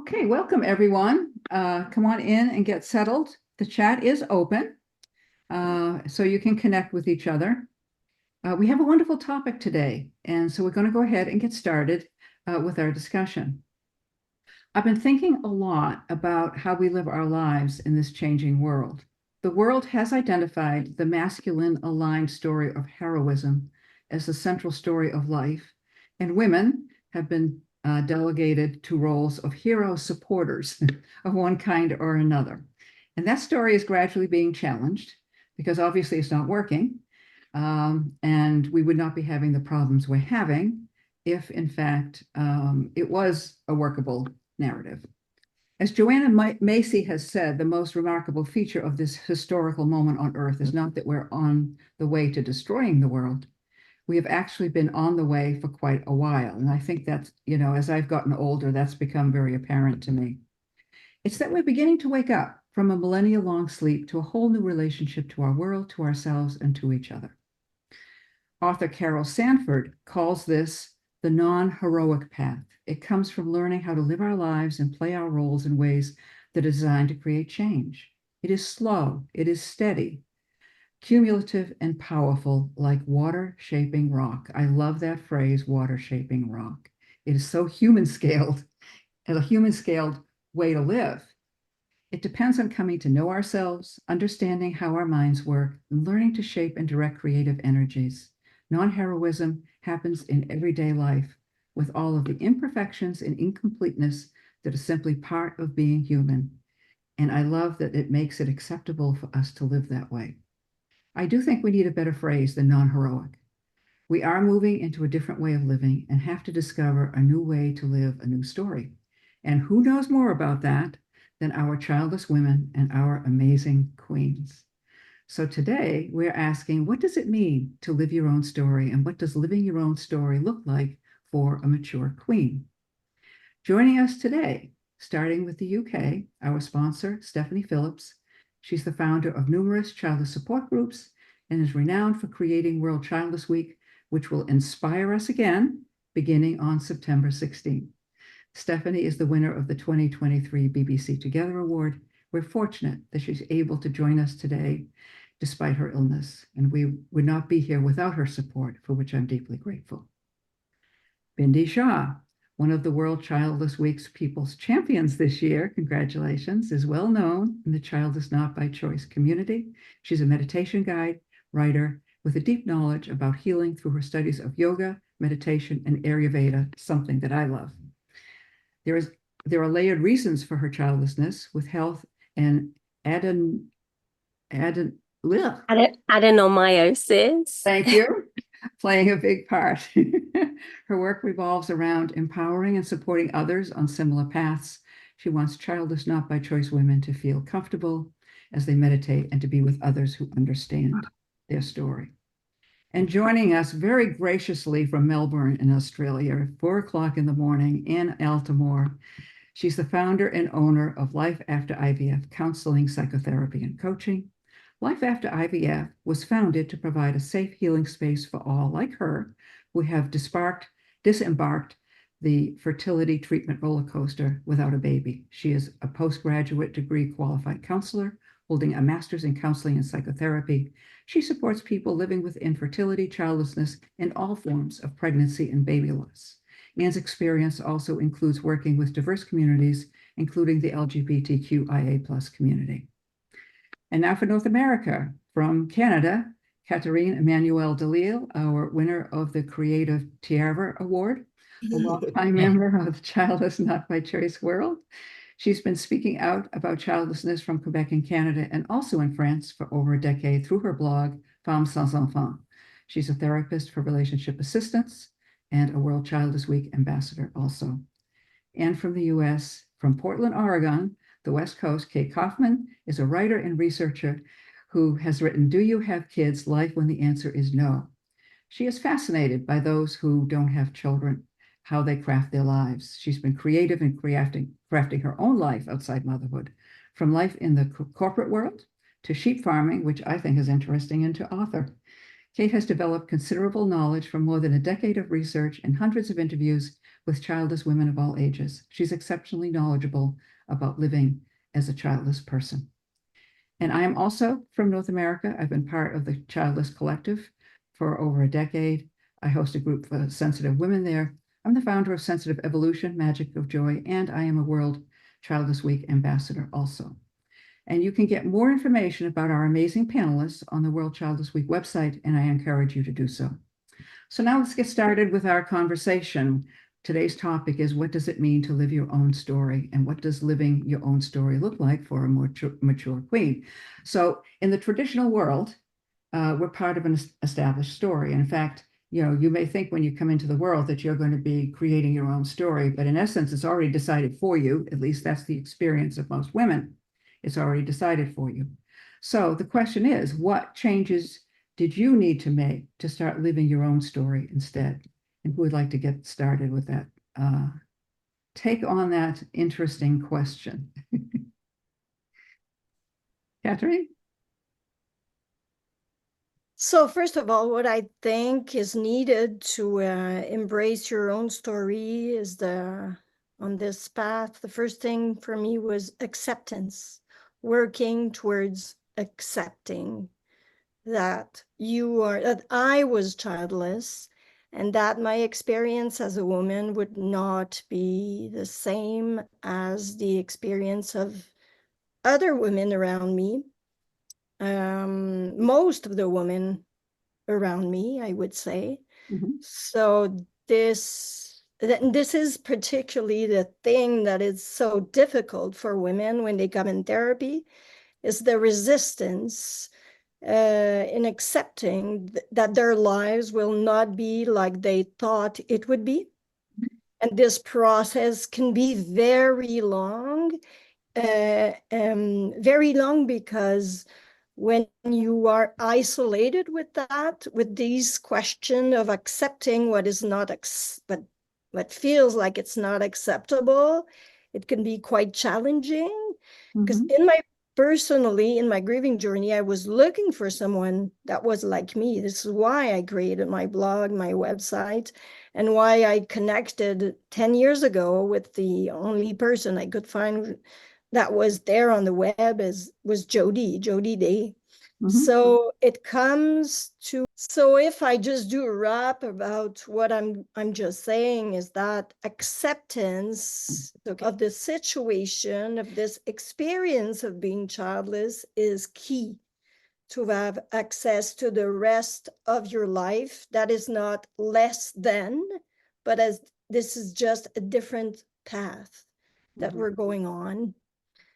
Okay, welcome everyone. Come on in and get settled. The chat is open, so you can connect with each other. We have a wonderful topic today, and so we're going to go ahead and get started with our discussion. I've been thinking a lot about how we live our lives in this changing world. The world has identified the masculine aligned story of heroism as the central story of life, and women have been delegated to roles of hero supporters of one kind or another. And that story is gradually being challenged because obviously it's not working. And we would not be having the problems we're having if, in fact, it was a workable narrative. As Joanna Macy has said, the most remarkable feature of this historical moment on Earth is not that we're on the way to destroying the world. We have actually been on the way for quite a while. And I think that's, as I've gotten older, that's become very apparent to me. It's that we're beginning to wake up from a millennia-long sleep to a whole new relationship to our world, to ourselves, and to each other. Author Carol Sanford calls this the non-heroic path. It comes from learning how to live our lives and play our roles in ways that are designed to create change. It is slow, it is steady, cumulative and powerful, like water shaping rock. I love that phrase, water shaping rock. It is so human scaled, and a human scaled way to live. It depends on coming to know ourselves, understanding how our minds work, and learning to shape and direct creative energies. Non-heroism happens in everyday life with all of the imperfections and incompleteness that are simply part of being human. And I love that it makes it acceptable for us to live that way. I do think we need a better phrase than non-heroic. We are moving into a different way of living and have to discover a new way to live a new story. And who knows more about that than our childless women and our amazing queens? So today we're asking, what does it mean to live your own story, and what does living your own story look like for a mature queen? Joining us today, starting with the UK, our sponsor, Stephanie Phillips. She's the founder of numerous childless support groups and is renowned for creating World Childless Week, which will inspire us again beginning on September 16th. Stephanie is the winner of the 2023 BBC Together Award. We're fortunate that she's able to join us today despite her illness, and we would not be here without her support, for which I'm deeply grateful. Bindi Shah, one of the World Childless Week's People's Champions this year, congratulations, is well known in the Childless Not by Choice community. She's a meditation guide, writer, with a deep knowledge about healing through her studies of yoga, meditation, and Ayurveda, something that I love. There are layered reasons for her childlessness, with health and adenomyosis. Thank you, playing a big part. Her work revolves around empowering and supporting others on similar paths. She wants childless, not by choice women to feel comfortable as they meditate and to be with others who understand their story. And joining us very graciously from Melbourne in Australia, 4 o'clock in the morning, Ann Altamore. She's the founder and owner of Life After IVF Counseling, Psychotherapy, and Coaching. Life After IVF was founded to provide a safe healing space for all like her who have disembarked the fertility treatment roller coaster without a baby. She is a postgraduate degree qualified counselor, holding a master's in counseling and psychotherapy. She supports people living with infertility, childlessness, and all forms of pregnancy and baby loss. Ann's experience also includes working with diverse communities, including the LGBTQIA+ community. And now for North America, from Canada, Catherine Emmanuel Delisle, our winner of the Creative Tiara Award, a longtime member of the Childless Not by Choice world. She's been speaking out about childlessness from Quebec and Canada and also in France for over a decade through her blog, Femmes Sans Enfants. She's a therapist for relationship assistance and a World Childless Week ambassador also. And from the US, from Portland, Oregon, the West Coast, Kate Kaufman is a writer and researcher who has written Do You Have Kids? Life When the Answer is No. She is fascinated by those who don't have children, how they craft their lives. She's been creative in crafting her own life outside motherhood, from life in the corporate world to sheep farming, which I think is interesting, and to author. Kate has developed considerable knowledge from more than a decade of research and hundreds of interviews with childless women of all ages. She's exceptionally knowledgeable about living as a childless person. And I am also from North America. I've been part of the Childless Collective for over a decade. I host a group for sensitive women there. I'm the founder of Sensitive Evolution, Magic of Joy, and I am a World Childless Week ambassador also. And you can get more information about our amazing panelists on the World Childless Week website, and I encourage you to do so. So now let's get started with our conversation. Today's topic is, what does it mean to live your own story, and what does living your own story look like for a more mature queen? So in the traditional world, we're part of an established story. In fact, you may think when you come into the world that you're going to be creating your own story, but in essence, it's already decided for you. At least that's the experience of most women. It's already decided for you. So the question is, what changes did you need to make to start living your own story instead? And who would like to get started with that? Take on that interesting question. Catherine? So first of all, what I think is needed to embrace your own story is on this path. The first thing for me was acceptance, working towards accepting that that I was childless, and that my experience as a woman would not be the same as the experience of other women around me. Most of the women around me, I would say. Mm-hmm. So this is particularly the thing that is so difficult for women when they come in therapy, is the resistance in accepting that their lives will not be like they thought it would be. And this process can be very long because when you are isolated with that, with these question of accepting what is not, what feels like it's not acceptable, it can be quite challenging. Because personally, in my grieving journey, I was looking for someone that was like me. This is why I created my blog, my website, and why I connected 10 years ago with the only person I could find that was there on the web was Jody Day. So it comes to, so if I just do a wrap about what I'm just saying, is that acceptance of the situation, of this experience of being childless, is key to have access to the rest of your life that is not less than, but as this is just a different path that we're going on.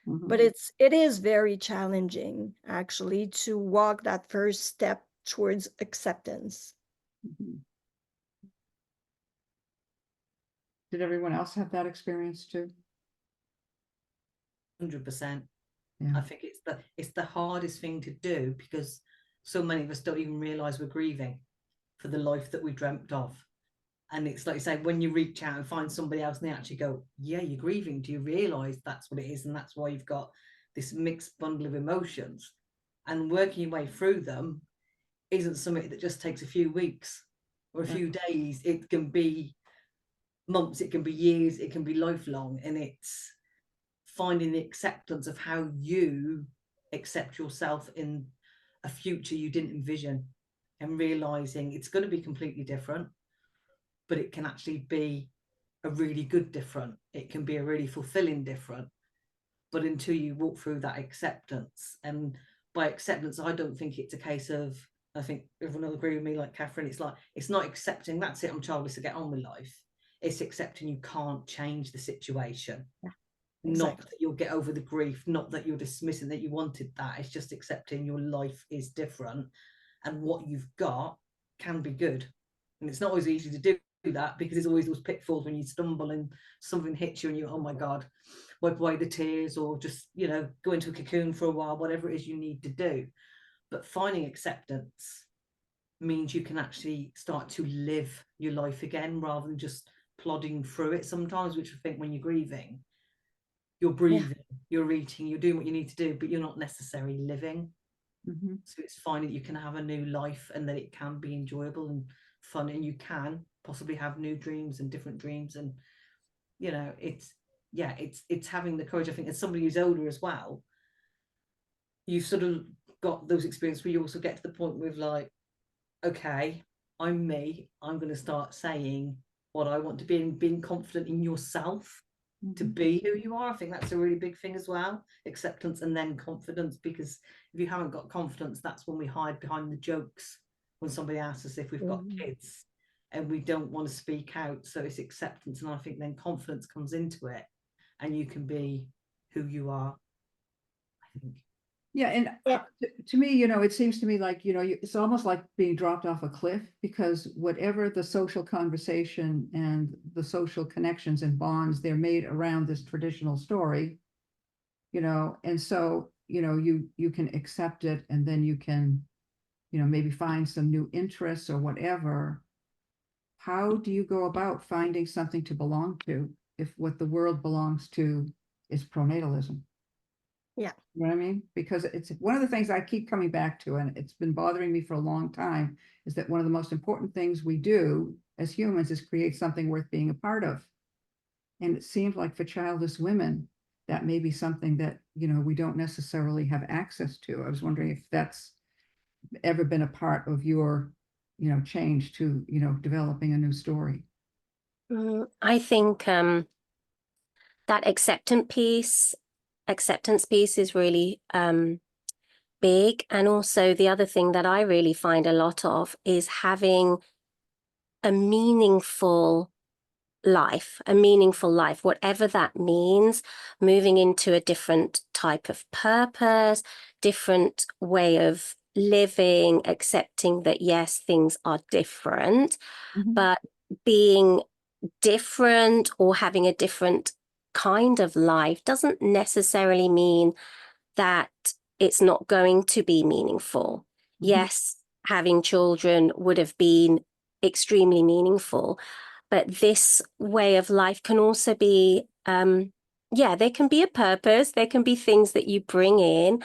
But it is very challenging, actually, to walk that first step towards acceptance. Did everyone else have that experience too? 100%. Yeah. I think it's the hardest thing to do, because so many of us don't even realize we're grieving for the life that we dreamt of. And it's like you say, when you reach out and find somebody else and they actually go, yeah, you're grieving, do you realize that's what it is? And that's why you've got this mixed bundle of emotions, and working your way through them isn't something that just takes a few weeks or a few days. It can be months, it can be years, it can be lifelong. And it's finding the acceptance of how you accept yourself in a future you didn't envision, and realizing it's going to be completely different, but it can actually be a really good different. It can be a really fulfilling different. But until you walk through that acceptance, and by acceptance, I don't think it's a case of, I think everyone will agree with me, like Catherine, it's like, it's not accepting, that's it, I'm childless, to get on with life. It's accepting you can't change the situation. Yeah, exactly. Not that you'll get over the grief, not that you're dismissing that you wanted that. It's just accepting your life is different, and what you've got can be good. And it's not always easy to do that, because there's always those pitfalls when you stumble and something hits you and you, oh my God, wipe away the tears, or just, go into a cocoon for a while, whatever it is you need to do. But finding acceptance means you can actually start to live your life again, rather than just plodding through it sometimes, which I think when you're grieving, you're breathing, you're eating, you're doing what you need to do, but you're not necessarily living. Mhm. So it's finding that you can have a new life and that it can be enjoyable and fun, and you can possibly have new dreams and different dreams. And you know, it's having the courage. I think as somebody who's older as well, you've sort of got those experiences where you also get to the point with like, okay, I'm me, I'm going to start saying what I want to be, and being confident in yourself to Mhm. be who you are. I think that's a really big thing as well. Acceptance and then confidence, because if you haven't got confidence, that's when we hide behind the jokes when somebody asks us if we've got kids and we don't want to speak out. So it's acceptance, and I think then confidence comes into it and you can be who you are, I think. Yeah, and Yeah. to me, it seems to me like, it's almost like being dropped off a cliff, because whatever the social conversation and the social connections and bonds, they're made around this traditional story, and so, you can accept it, and then you can, maybe find some new interests or whatever. How do you go about finding something to belong to if what the world belongs to is pronatalism? Yeah. You know what I mean? Because it's one of the things I keep coming back to, and it's been bothering me for a long time, is that one of the most important things we do as humans is create something worth being a part of. And it seems like for childless women, that may be something that, we don't necessarily have access to. I was wondering if that's ever been a part of your, change to, developing a new story. I think that acceptance piece is really big. And also the other thing that I really find a lot of is having a meaningful life, whatever that means, moving into a different type of purpose, different way of living, accepting that, yes, things are different, but being different or having a different kind of life doesn't necessarily mean that it's not going to be meaningful. Yes, having children would have been extremely meaningful, but this way of life can also be, there can be a purpose, there can be things that you bring in.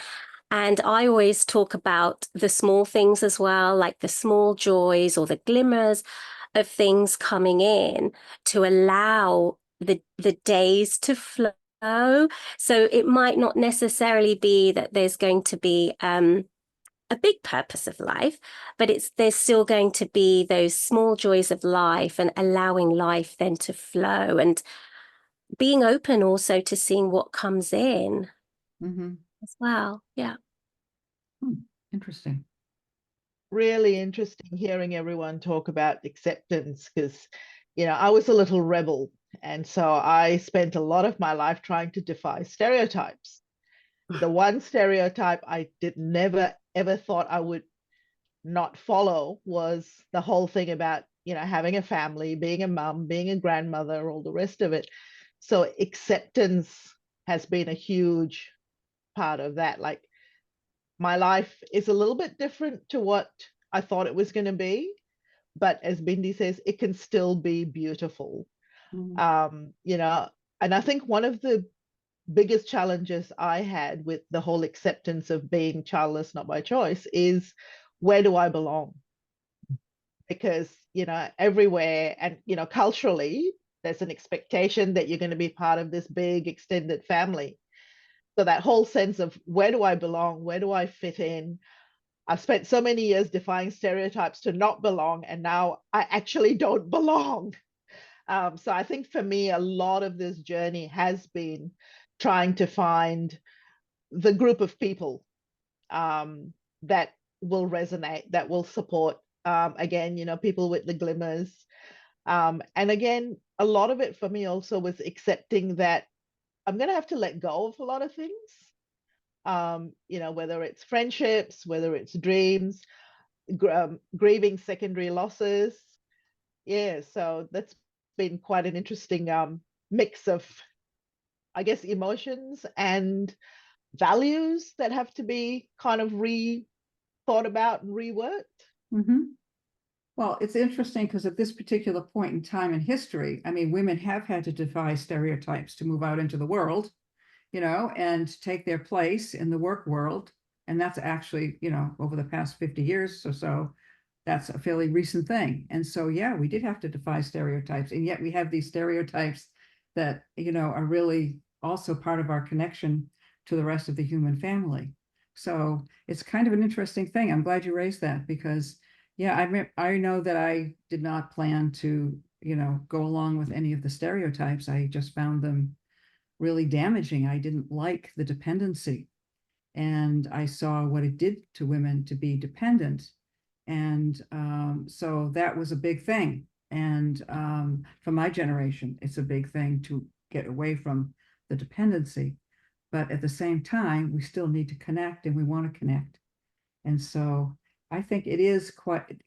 And I always talk about the small things as well, like the small joys or the glimmers of things coming in to allow the days to flow. So it might not necessarily be that there's going to be a big purpose of life, but there's still going to be those small joys of life, and allowing life then to flow, and being open also to seeing what comes in as well. Yeah. Interesting. Really interesting hearing everyone talk about acceptance, because, I was a little rebel. And so I spent a lot of my life trying to defy stereotypes. The one stereotype I never, ever thought I would not follow was the whole thing about, having a family, being a mum, being a grandmother, all the rest of it. So acceptance has been a huge part of that. Like, my life is a little bit different to what I thought it was going to be, but as Bindi says, it can still be beautiful. And I think one of the biggest challenges I had with the whole acceptance of being childless, not by choice, is where do I belong? Because, everywhere and, culturally, there's an expectation that you're going to be part of this big extended family. So that whole sense of where do I belong? Where do I fit in? I've spent so many years defying stereotypes to not belong, and now I actually don't belong. So I think for me, a lot of this journey has been trying to find the group of people that will resonate, that will support, again, people with the glimmers. And again, a lot of it for me also was accepting that I'm going to have to let go of a lot of things. Whether it's friendships, whether it's dreams, grieving secondary losses. Yeah, so that's been quite an interesting mix of, I guess, emotions and values that have to be kind of thought about and reworked. Well, it's interesting because at this particular point in time in history, I mean, women have had to defy stereotypes to move out into the world, and take their place in the work world And that's actually, you know, over the past 50 years or so, that's a fairly recent thing. And so, yeah, we did have to defy stereotypes. And yet we have these stereotypes that, you know, are really also part of our connection to the rest of the human family. So it's kind of an interesting thing. I'm glad you raised that because, yeah, I know that I did not plan to, you know, go along with any of the stereotypes. I just found them really damaging. I didn't like the dependency. And I saw what it did to women to be dependent. And so that was a big thing. And for my generation, it's a big thing to get away from the dependency. But at the same time, we still need to connect and we want to connect. And so I think it is quite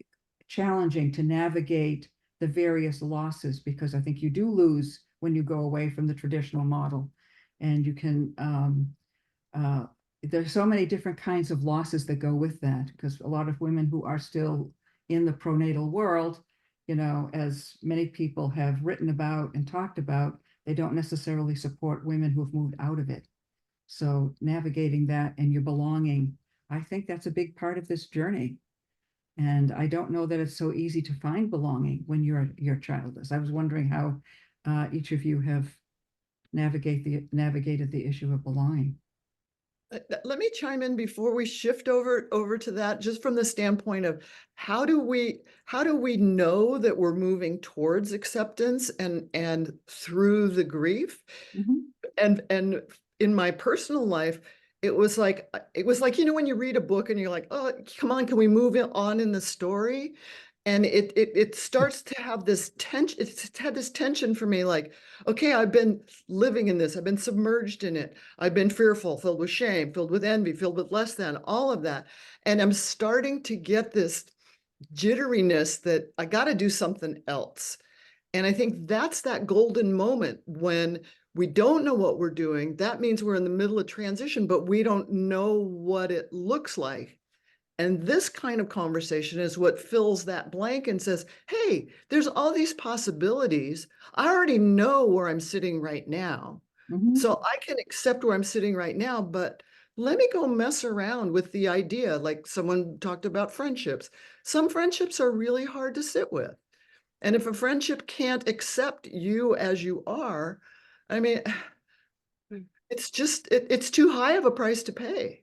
challenging to navigate the various losses because I think you do lose when you go away from the traditional model. And you can, there's so many different kinds of losses that go with that because a lot of women who are still in the pronatal world, you know, as many people have written about and talked about, they don't necessarily support women who have moved out of it. So navigating that and your belonging, I think that's a big part of this journey. And I don't know that it's so easy to find belonging when you're childless. I was wondering how each of you have navigated the issue of belonging. Let me chime in before we shift over to that, just from the standpoint of how do we know that we're moving towards acceptance and through the grief. And in my personal life, it was like, you know, when you read a book and you're like, oh, come on, can we move on in the story? And it starts to have this tension. It's had this tension for me, like, okay, I've been living in this. I've been submerged in it. I've been fearful, filled with shame, filled with envy, filled with less than, all of that. And I'm starting to get this jitteriness that I got to do something else. And I think that's that golden moment when we don't know what we're doing. That means we're in the middle of transition, but we don't know what it looks like. And this kind of conversation is what fills that blank and says, hey, there's all these possibilities. I already know where I'm sitting right now. So I can accept where I'm sitting right now, but let me go mess around with the idea, like someone talked about friendships. Some friendships are really hard to sit with. And if a friendship can't accept you as you are, I mean, it's just, it's too high of a price to pay.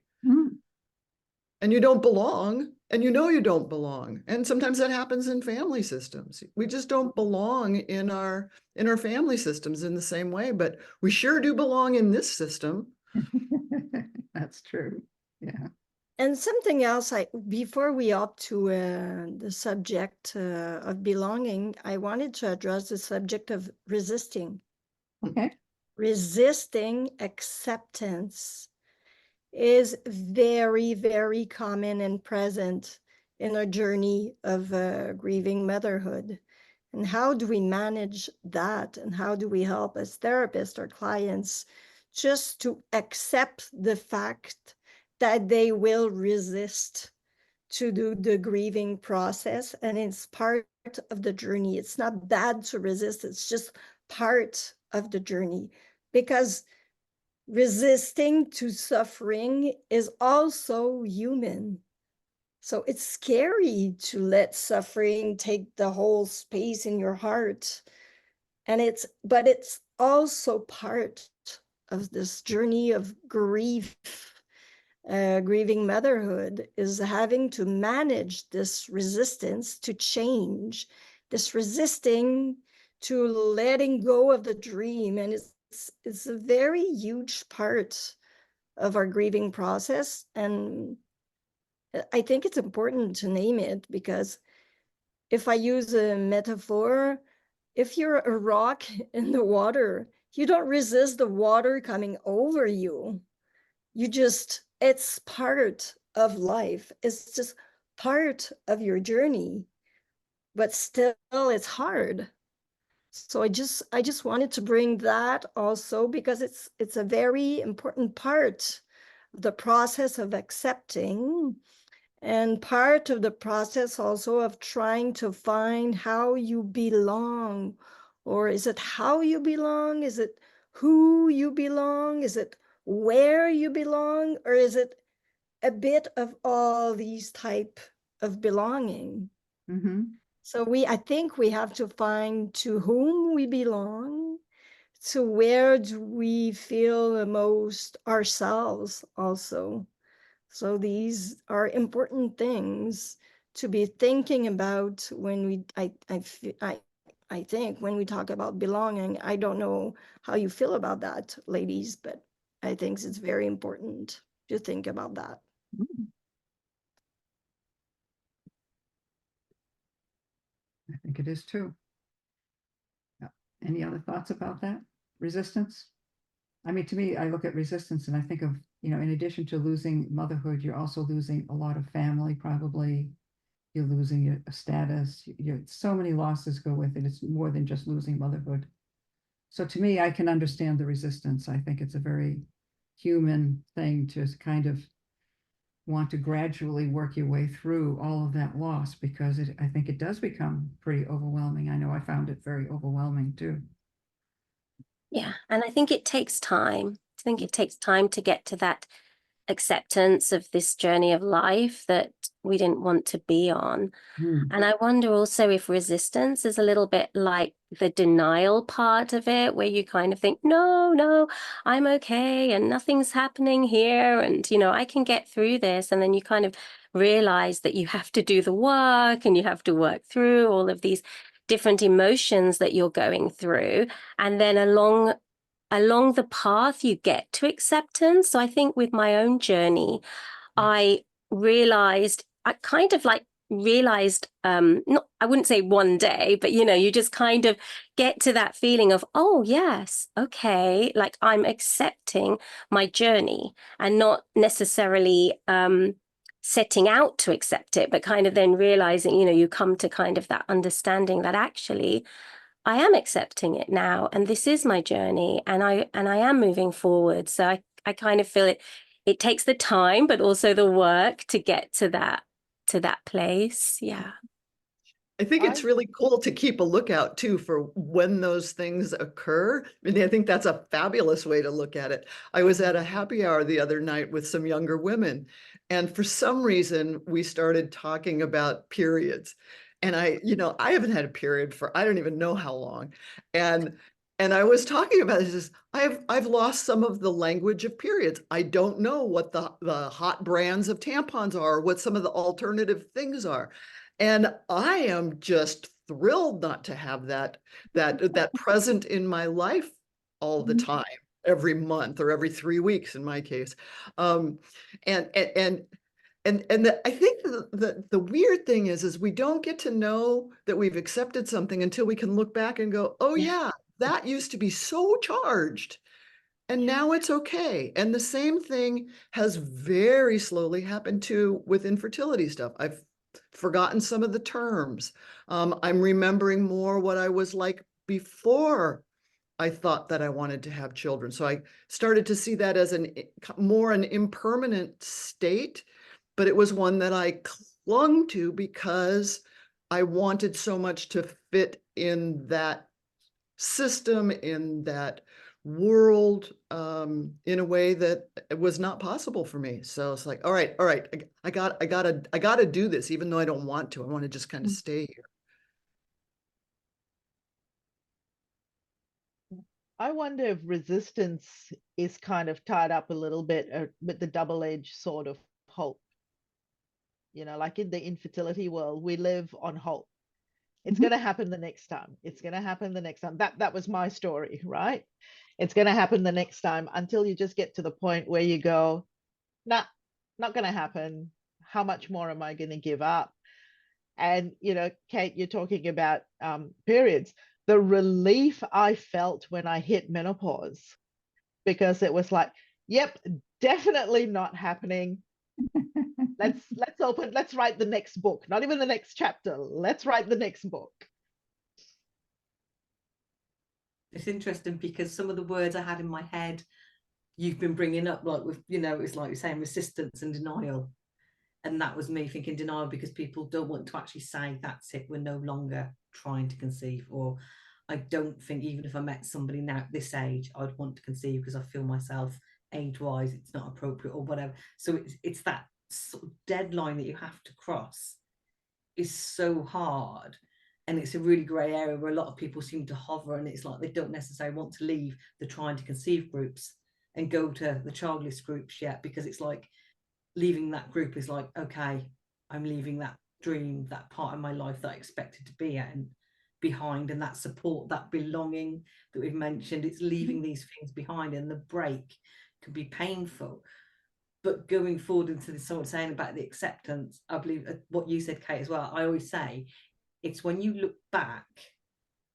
And you don't belong, and you know you don't belong. And sometimes that happens in family systems. We just don't belong in our family systems in the same way, but we sure do belong in this system. That's true. Yeah. And something else, before we opt to the subject of belonging, I wanted to address the subject of resisting. Okay. Resisting acceptance is very, very common and present in our journey of grieving motherhood. And how do we manage that? And how do we help as therapists or clients just to accept the fact that they will resist to do the grieving process? And it's part of the journey. It's not bad to resist. It's just part of the journey, because resisting to suffering is also human. So it's scary to let suffering take the whole space in your heart. But it's also part of this journey of grief. Grieving motherhood is having to manage this resistance to change, this resisting to letting go of the dream. And it's a very huge part of our grieving process. And I think it's important to name it, because if I use a metaphor, if you're a rock in the water, you don't resist the water coming over you. It's part of life. It's just part of your journey, but still it's hard. So I just wanted to bring that also, because it's a very important part of the process of accepting, and part of the process also of trying to find how you belong. Or is it how you belong? Is it who you belong? Is it where you belong? Or is it a bit of all these type of belonging. Mm-hmm. So I think we have to find to whom we belong, to where do we feel the most ourselves also. So these are important things to be thinking about when we, I think when we talk about belonging. I don't know how you feel about that, ladies, but I think it's very important to think about that. I think it is too. Yeah. Any other thoughts about that? Resistance? I mean, to me, I look at resistance and I think of, you know, in addition to losing motherhood, you're also losing a lot of family, probably. You're losing a status. So many losses go with it. It's more than just losing motherhood. So to me, I can understand the resistance. I think it's a very human thing to kind of want to gradually work your way through all of that loss, because I think it does become pretty overwhelming. I know I found it very overwhelming too. Yeah, and I think it takes time. I think it takes time to get to that acceptance of this journey of life that we didn't want to be on. And I wonder also if resistance is a little bit like the denial part of it, where you kind of think, no, I'm okay and nothing's happening here. And, you know, I can get through this. And then you kind of realize that you have to do the work and you have to work through all of these different emotions that you're going through. And then along the path, you get to acceptance. So I think with my own journey, I realized, not, I wouldn't say one day, but you know, you just kind of get to that feeling of, oh yes, okay, like I'm accepting my journey and not necessarily setting out to accept it, but kind of then realizing, you know, you come to kind of that understanding that actually I am accepting it now, and this is my journey, and I am moving forward. So I kind of feel it takes the time, but also the work to get to that place. Yeah. I think it's really cool to keep a lookout too for when those things occur. I mean, I think that's a fabulous way to look at it. I was at a happy hour the other night with some younger women, and for some reason we started talking about periods. And I haven't had a period for I don't even know how long. And I was talking about this. I've lost some of the language of periods. I don't know what the hot brands of tampons are, what some of the alternative things are. And I am just thrilled not to have that present in my life all the time, every month or every 3 weeks in my case. I think the weird thing is we don't get to know that we've accepted something until we can look back and go, oh yeah, that used to be so charged. And now it's okay. And the same thing has very slowly happened too with infertility stuff. I've forgotten some of the terms. I'm remembering more what I was like before I thought that I wanted to have children. So I started to see that as more an impermanent state, but it was one that I clung to because I wanted so much to fit in that system, in that world, in a way that it was not possible for me. So it's like, all right, I gotta do this, even though I don't want to. I want to just kind of stay here. I wonder if resistance is kind of tied up a little bit with the double-edged sword of hope. You know, like in the infertility world, we live on hope. It's going to happen the next time. It's going to happen the next time. That was my story, right? It's going to happen the next time, until you just get to the point where you go, nah, not going to happen. How much more am I going to give up? And, you know, Kate, you're talking about periods. The relief I felt when I hit menopause, because it was like, yep, definitely not happening. Let's write the next book, not even the next chapter. Let's write the next book. It's interesting because some of the words I had in my head, you've been bringing up, like with, you know, it's like you're saying resistance and denial. And that was me thinking denial because people don't want to actually say, that's it, we're no longer trying to conceive. Or I don't think even if I met somebody now at this age, I'd want to conceive because I feel myself age-wise it's not appropriate or whatever. So it's that sort of deadline that you have to cross is so hard. And it's a really grey area where a lot of people seem to hover, and it's like they don't necessarily want to leave the trying to conceive groups and go to the childless groups yet, because it's like leaving that group is like, okay, I'm leaving that dream, that part of my life that I expected to be at and behind, and that support, that belonging that we've mentioned, it's leaving these things behind, and the break can be painful. But going forward into this, someone saying about the acceptance, I believe what you said, Kate, as well, I always say it's when you look back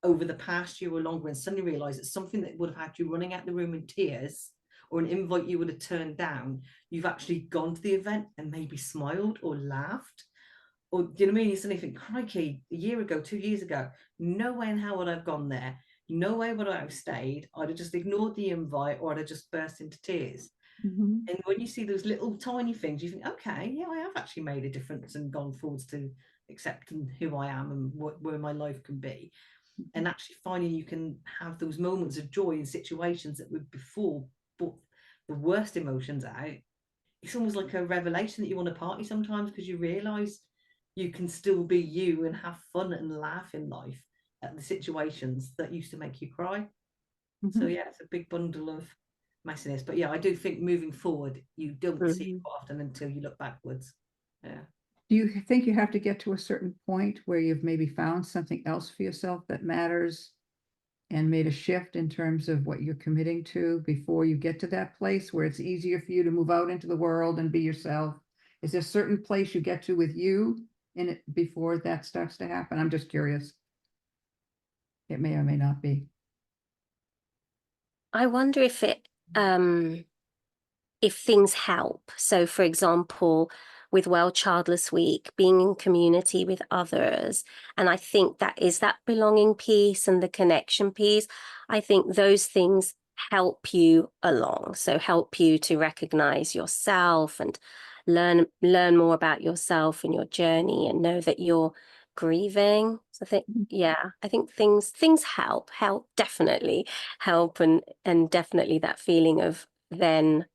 over the past year or longer and suddenly realize that something that would have had you running out the room in tears, or an invite you would have turned down, you've actually gone to the event and maybe smiled or laughed. Or do you know what I mean? You suddenly think, crikey, a year ago, 2 years ago, no way in hell would I have gone there. No way would I have stayed. I'd have just ignored the invite, or I'd have just burst into tears. Mhm. And when you see those little tiny things, you think, okay, yeah, I have actually made a difference and gone forwards to accepting who I am and where my life can be. And actually finding you can have those moments of joy in situations that would before put the worst emotions out. It's almost like a revelation that you want to party sometimes, because you realize you can still be you and have fun and laugh in life at the situations that used to make you cry. So Mhm. yeah, it's a big bundle of messiness. But yeah, I do think moving forward, you don't see it quite often until you look backwards. Yeah. Do you think you have to get to a certain point where you've maybe found something else for yourself that matters and made a shift in terms of what you're committing to before you get to that place where it's easier for you to move out into the world and be yourself? Is there a certain place you get to with you in it before that starts to happen? I'm just curious. It may or may not be. I wonder if things help. So, for example, with World Childless Week, being in community with others, and I think that is that belonging piece and the connection piece. I think those things help you along. So help you to recognize yourself and learn more about yourself and your journey, and know that you're grieving. So I think, yeah, I think things help definitely help, and definitely that feeling of then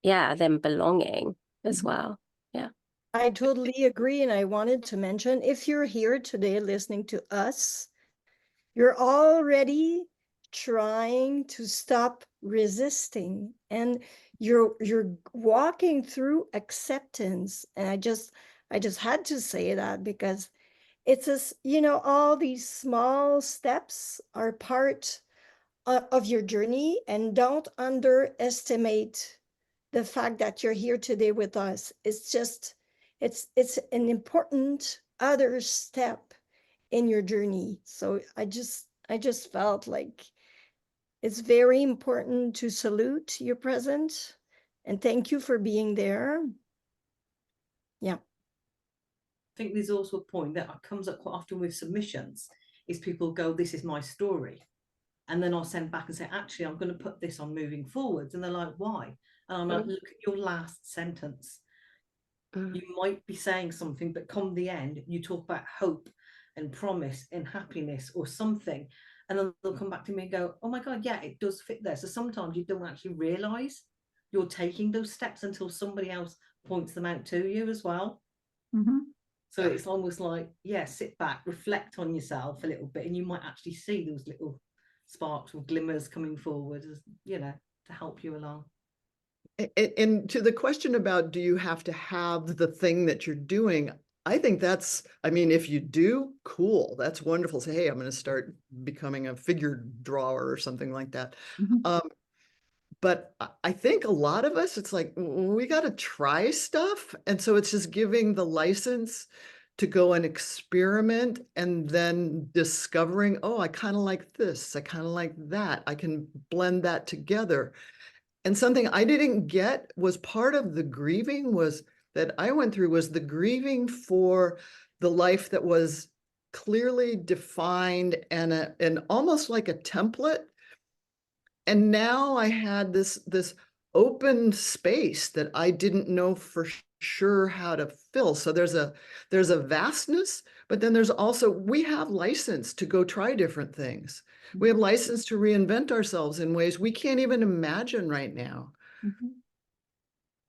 belonging as well. Yeah. I totally agree. And I wanted to mention, if you're here today listening to us, you're already trying to stop resisting, and you're walking through acceptance. And I just had to say that, because it's as, all these small steps are part of your journey, and don't underestimate the fact that you're here today with us. It's just, it's an important other step in your journey. So I just felt like it's very important to salute your present, and thank you for being there. Yeah. I think there's also a point that comes up quite often with submissions, is people go, this is my story. And then I'll send back and say, actually, I'm going to put this on moving forwards. And they're like, why? And I'm like, look at your last sentence. You might be saying something, but come the end, you talk about hope and promise and happiness or something. And then they'll come back to me and go, oh my God, yeah, it does fit there. So sometimes you don't actually realize you're taking those steps until somebody else points them out to you as well. So it's almost like, yeah, sit back, reflect on yourself a little bit, and you might actually see those little sparks or glimmers coming forward, as to help you along. And to the question about, do you have to have the thing that you're doing? I think that's, I mean, if you do, cool, that's wonderful. Say, hey, I'm going to start becoming a figure drawer or something like that. But I think a lot of us, it's like, we got to try stuff. And so it's just giving the license to go and experiment, and then discovering, oh, I kind of like this, I kind of like that, I can blend that together. And something I didn't get was part of the grieving that I went through was the grieving for the life that was clearly defined and almost like a template. And now I had this open space that I didn't know for sure how to fill. So there's a vastness, but then there's also, we have license to go try different things. We have license to reinvent ourselves in ways we can't even imagine right now. Mhm.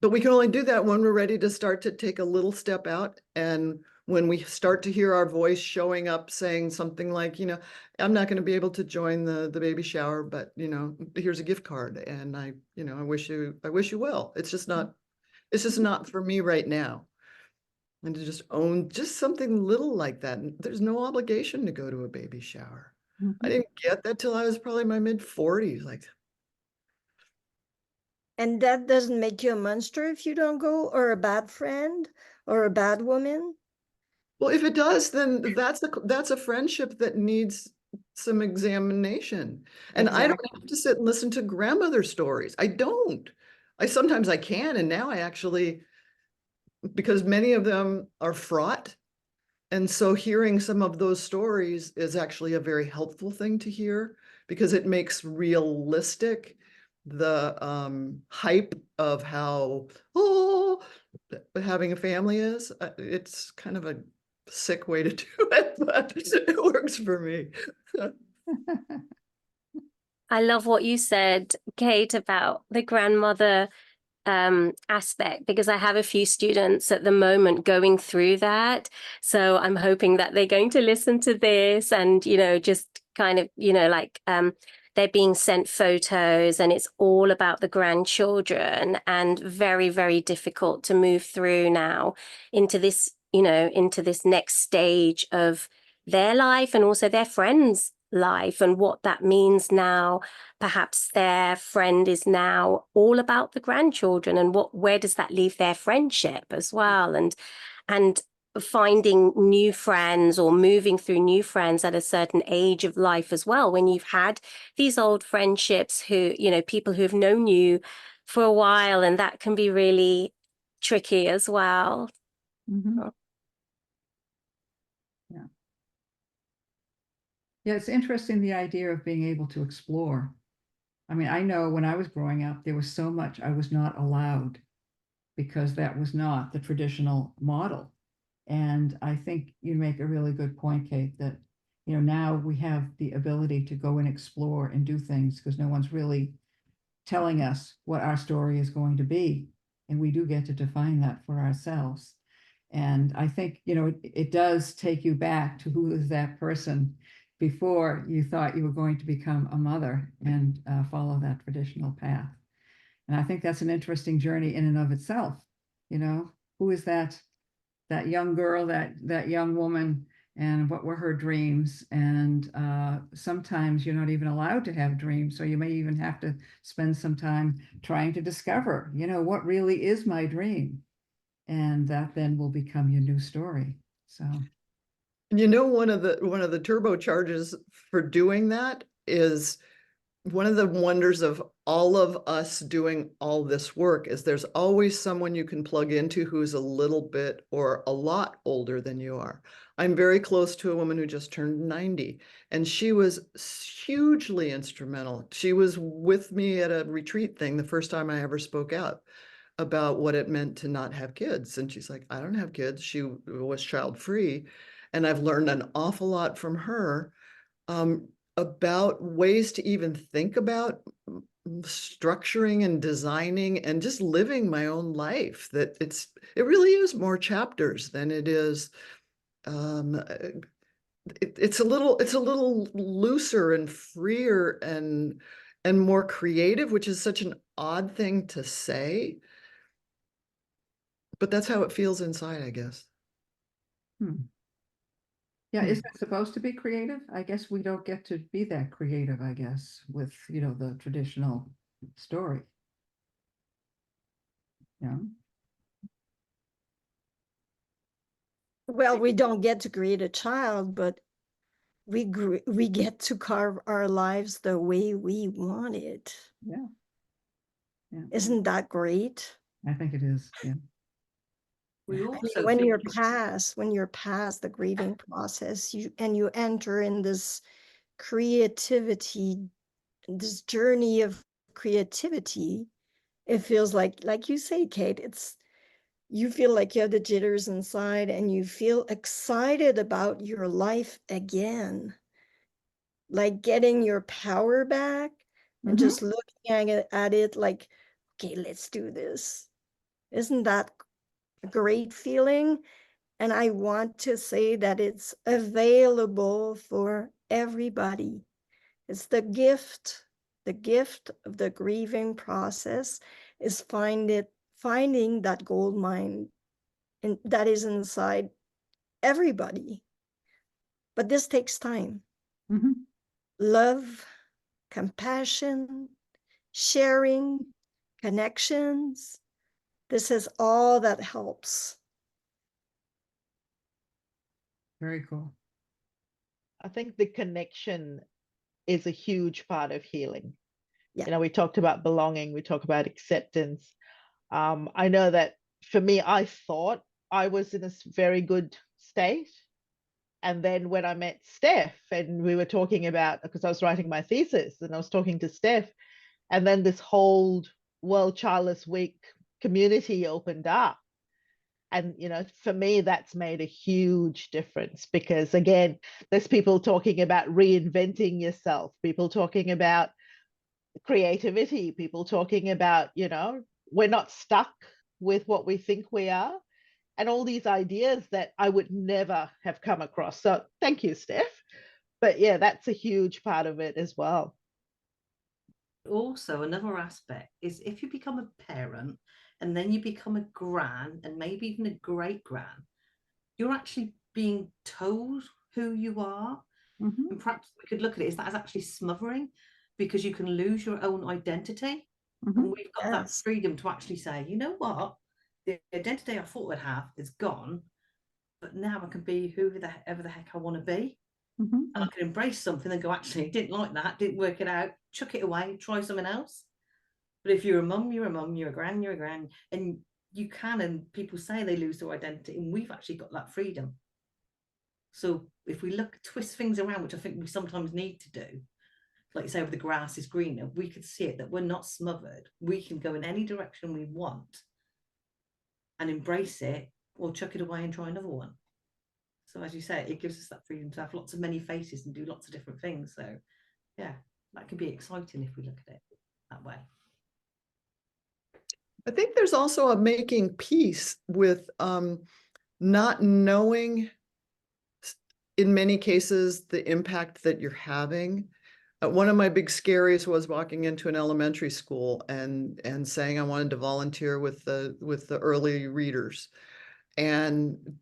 But we can only do that when we're ready to start to take a little step out. And when we start to hear our voice showing up saying something like, I'm not going to be able to join the baby shower, but here's a gift card. And I wish you well. It's just not for me right now. And to just own just something little like that. And there's no obligation to go to a baby shower. I Mhm. didn't get that till I was probably in my mid-40s. Like, And that doesn't make you a monster if you don't go, or a bad friend, or a bad woman. well, if it does, then that's a friendship that needs some examination. And I don't Exactly. have to sit and listen to grandmother stories. I don't. Sometimes I can, and now I actually, because many of them are fraught. And so hearing some of those stories is actually a very helpful thing to hear, because it makes realistic the hype of how having a family is. It's kind of a sick way to do it, but it works for me. I love what you said, Kate, about the grandmother aspect, because I have a few students at the moment going through that. So I'm hoping that they're going to listen to this and, just kind of, they're being sent photos and it's all about the grandchildren, and very, very difficult to move through now into this, into this next stage of their life and also their friends' life, and what that means now. Perhaps their friend is now all about the grandchildren, and where does that leave their friendship as well, and finding new friends or moving through new friends at a certain age of life as well, when you've had these old friendships who, people who've known you for a while, and that can be really tricky as well. Mhm. Yeah. Yeah, it's interesting, the idea of being able to explore. I mean, I know when I was growing up, there was so much I was not allowed because that was not the traditional model. And I think you make a really good point, Kate, that, now we have the ability to go and explore and do things because no one's really telling us what our story is going to be. And we do get to define that for ourselves. And I think, it does take you back to who is that person before you thought you were going to become a mother and follow that traditional path. And I think that's an interesting journey in and of itself. Who is that young girl, that young woman, and what were her dreams? And sometimes you're not even allowed to have dreams, so you may even have to spend some time trying to discover, what really is my dream, and that then will become your new story. So, One of the turbocharges for doing that is, one of the wonders of all of us doing all this work is there's always someone you can plug into who's a little bit or a lot older than you are. I'm very close to a woman who just turned 90, and she was hugely instrumental. She was with me at a retreat thing the first time I ever spoke out about what it meant to not have kids. And she's like, I don't have kids. She was child-free. And I've learned an awful lot from her about ways to even think about structuring and designing and just living my own life. That it really is more chapters than it is. It's a little looser and freer and more creative, which is such an odd thing to say, but that's how it feels inside, I guess. yeah, is it supposed to be creative? I guess we don't get to be that creative, I guess, with, the traditional story. Yeah. Well, we don't get to create a child, but we get to carve our lives the way we want it. Yeah. Yeah. Isn't that great? I think it is. Yeah. We Yeah. also When think you're past the grieving process, you enter in this creativity, this journey of creativity. It feels like you say, Kate, you feel like you have the jitters inside and you feel excited about your life again, like getting your power back and Mhm. just looking at it like, okay, let's do this. Isn't that a great feeling? And I want to say that it's available for everybody. It's the gift of the grieving process is finding that gold mine that is inside everybody. But this takes time. Mhm. Love, compassion, sharing, connections. This is all that helps. Very cool. I think the connection is a huge part of healing. Yeah. You know, we talked about belonging, we talk about acceptance. I know that for me, I thought I was in a very good state. And then when I met Steph and we were talking about, because I was writing my thesis and I was talking to Steph, and then this whole World Childless Week community opened up. And, you know, for me, that's made a huge difference because, again, there's people talking about reinventing yourself, people talking about creativity, people talking about, you know, we're not stuck with what we think we are, and all these ideas that I would never have come across. So thank you, Steph. But yeah, that's a huge part of it as well. Also, another aspect is if you become a parent and then you become a gran and maybe even a great gran, you're actually being told who you are. Mhm. And perhaps we could look at it as that as actually smothering, because you can lose your own identity. Mhm. And we've got that Yes. freedom to actually say, you know what, the identity I thought I'd have is gone, but now I can be whoever the heck I want to be. Mhm. And I can embrace something and go, actually, didn't like that, didn't work it out, chuck it away, try something else. But if you're a mum, you're a mum, you're a gran, you're a gran, and you can, and people say they lose their identity, and we've actually got that freedom. So if we twist things around, which I think we sometimes need to do, like you say, with the grass is greener, we could see it that we're not smothered. We can go in any direction we want and embrace it, or chuck it away and try another one. So as you say, it gives us that freedom to have lots of many faces and do lots of different things. So yeah, that can be exciting if we look at it that way. I think there's also a making peace with not knowing, in many cases, the impact that you're having. One of my big scaries was walking into an elementary school and saying I wanted to volunteer with the early readers, and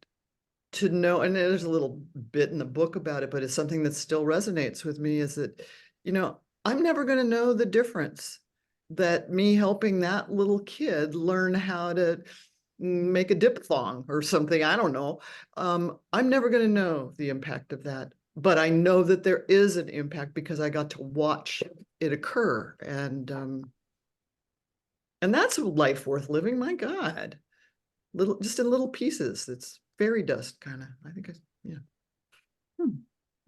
to know, and there's a little bit in the book about it, but it's something that still resonates with me, is that, you know, I'm never going to know the difference that me helping that little kid learn how to make a diphthong or something, I don't know. I'm never going to know the impact of that, but I know that there is an impact because I got to watch it occur. And that's a life worth living. My God, just in little pieces. It's fairy dust kind of, I think. Yeah.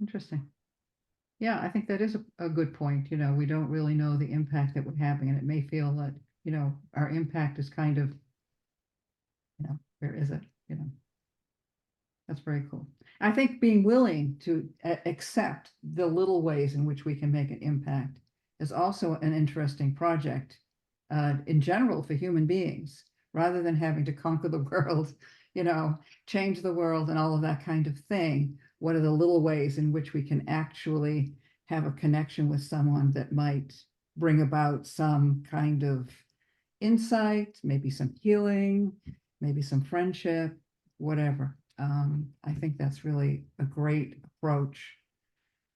Interesting. Yeah, I think that is a good point. You know, we don't really know the impact that we're having, and it may feel that, you know, our impact is kind of, you know, where is it? You know, that's very cool. I think being willing to accept the little ways in which we can make an impact is also an interesting project in general for human beings, rather than having to conquer the world, you know, change the world and all of that kind of thing. What are the little ways in which we can actually have a connection with someone that might bring about some kind of insight, maybe some healing, maybe some friendship, whatever. I think that's really a great approach,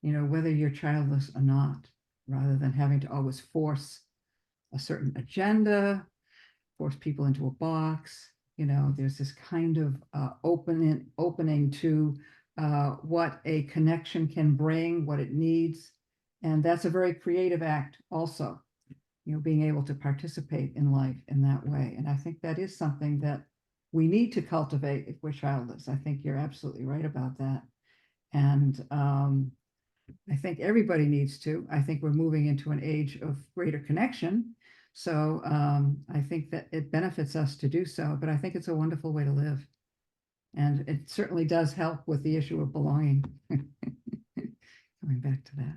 you know, whether you're childless or not, rather than having to always force a certain agenda, force people into a box. You know, there's this kind of opening to what a connection can bring, what it needs. And that's a very creative act also, you know, being able to participate in life in that way. And I think that is something that we need to cultivate if we're childless. I think you're absolutely right about that. And I think everybody needs to. I think we're moving into an age of greater connection. So I think that it benefits us to do so, but I think it's a wonderful way to live. And it certainly does help with the issue of belonging. Coming back to that.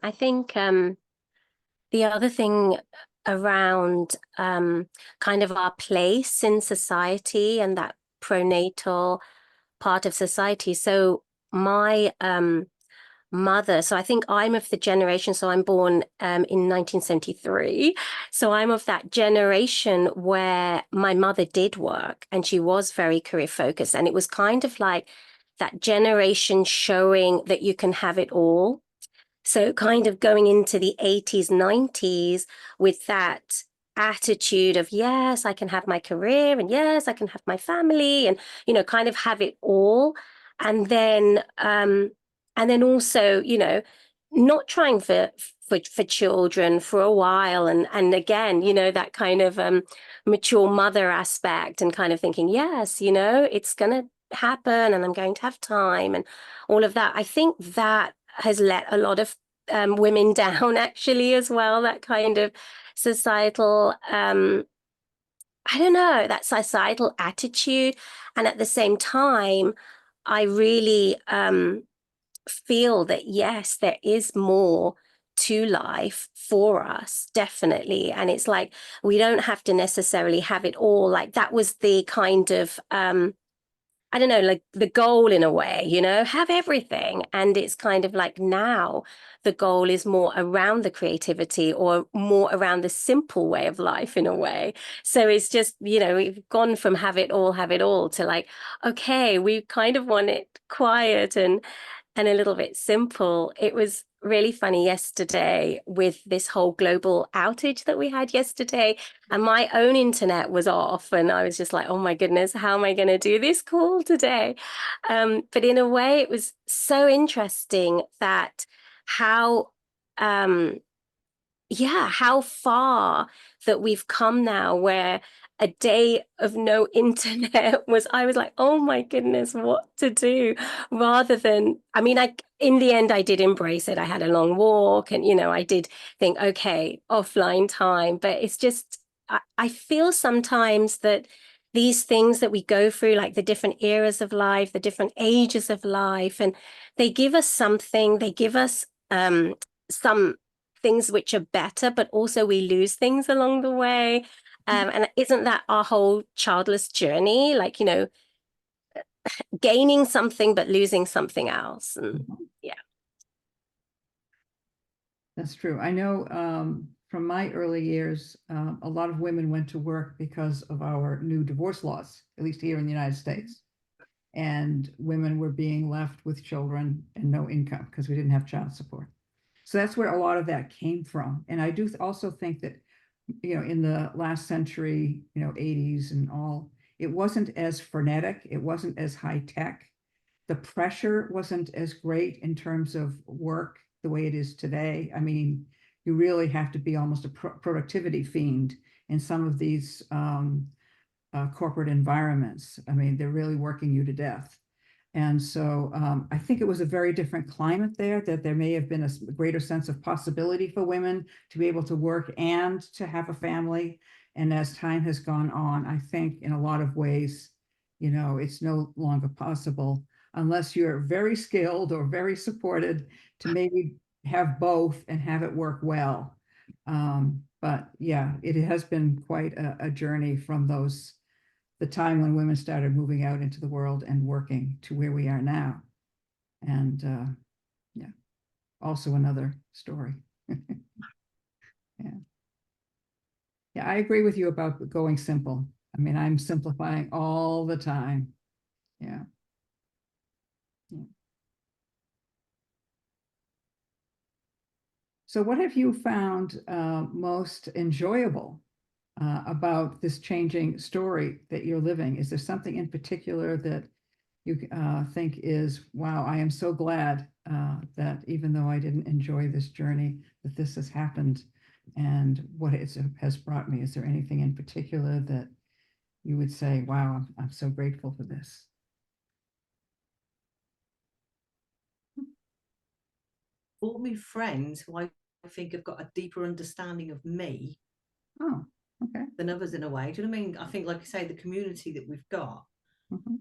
I think the other thing around kind of our place in society and that pronatal part of society. So my mother, so I think I'm of the generation, so I'm born in 1973. So I'm of that generation where my mother did work and she was very career focused. And it was kind of like that generation showing that you can have it all. So kind of going into the 80s, 90s with that attitude of, yes, I can have my career and yes, I can have my family and, you know, kind of have it all. And then also, you know, not trying for children for a while. And again, you know, that kind of mature mother aspect and kind of thinking, yes, you know, it's going to happen and I'm going to have time and all of that. I think that has let a lot of women down actually as well, that kind of societal I don't know, that societal attitude. And at the same time, I really feel that yes, there is more to life for us, definitely. And it's like we don't have to necessarily have it all. Like that was the kind of I don't know, like the goal in a way, you know, have everything. And it's kind of like now the goal is more around the creativity or more around the simple way of life in a way. So it's just, you know, we've gone from have it all to like, okay, we kind of want it quiet and a little bit simple. It was really funny yesterday with this whole global outage that we had yesterday, and my own internet was off, and I was just like, oh my goodness, how am I going to do this call today? But in a way, it was so interesting that how how far that we've come now where a day of no internet I was like, oh my goodness, what to do? Rather than, I mean, in the end, I did embrace it. I had a long walk and, you know, I did think, okay, offline time, but it's just, I feel sometimes that these things that we go through, like the different eras of life, the different ages of life, and they give us something, they give us some things which are better, but also we lose things along the way. And isn't that our whole childless journey? Like, you know, gaining something, but losing something else. And yeah. That's true. I know from my early years, a lot of women went to work because of our new divorce laws, at least here in the United States. And women were being left with children and no income because we didn't have child support. So that's where a lot of that came from. And I do also think that, you know, in the last century, you know, 80s and all, it wasn't as frenetic, it wasn't as high tech. The pressure wasn't as great in terms of work the way it is today. I mean, you really have to be almost a productivity fiend in some of these corporate environments. I mean, they're really working you to death. And so I think it was a very different climate there, that there may have been a greater sense of possibility for women to be able to work and to have a family. And as time has gone on, I think in a lot of ways, you know, it's no longer possible unless you're very skilled or very supported to maybe have both and have it work well. But yeah, it has been quite a journey from the time when women started moving out into the world and working to where we are now. And yeah, also another story. Yeah. Yeah, I agree with you about going simple. I mean, I'm simplifying all the time. Yeah. Yeah. So what have you found most enjoyable about this changing story that you're living? Is there something in particular that you think is, wow, I am so glad that even though I didn't enjoy this journey, that this has happened and what it has brought me? Is there anything in particular that you would say, wow, I'm so grateful for this? Brought me friends who I think have got a deeper understanding of me Oh, okay. than others in a way. Do you know what I mean? I think, like I say, the community that we've got Mhm.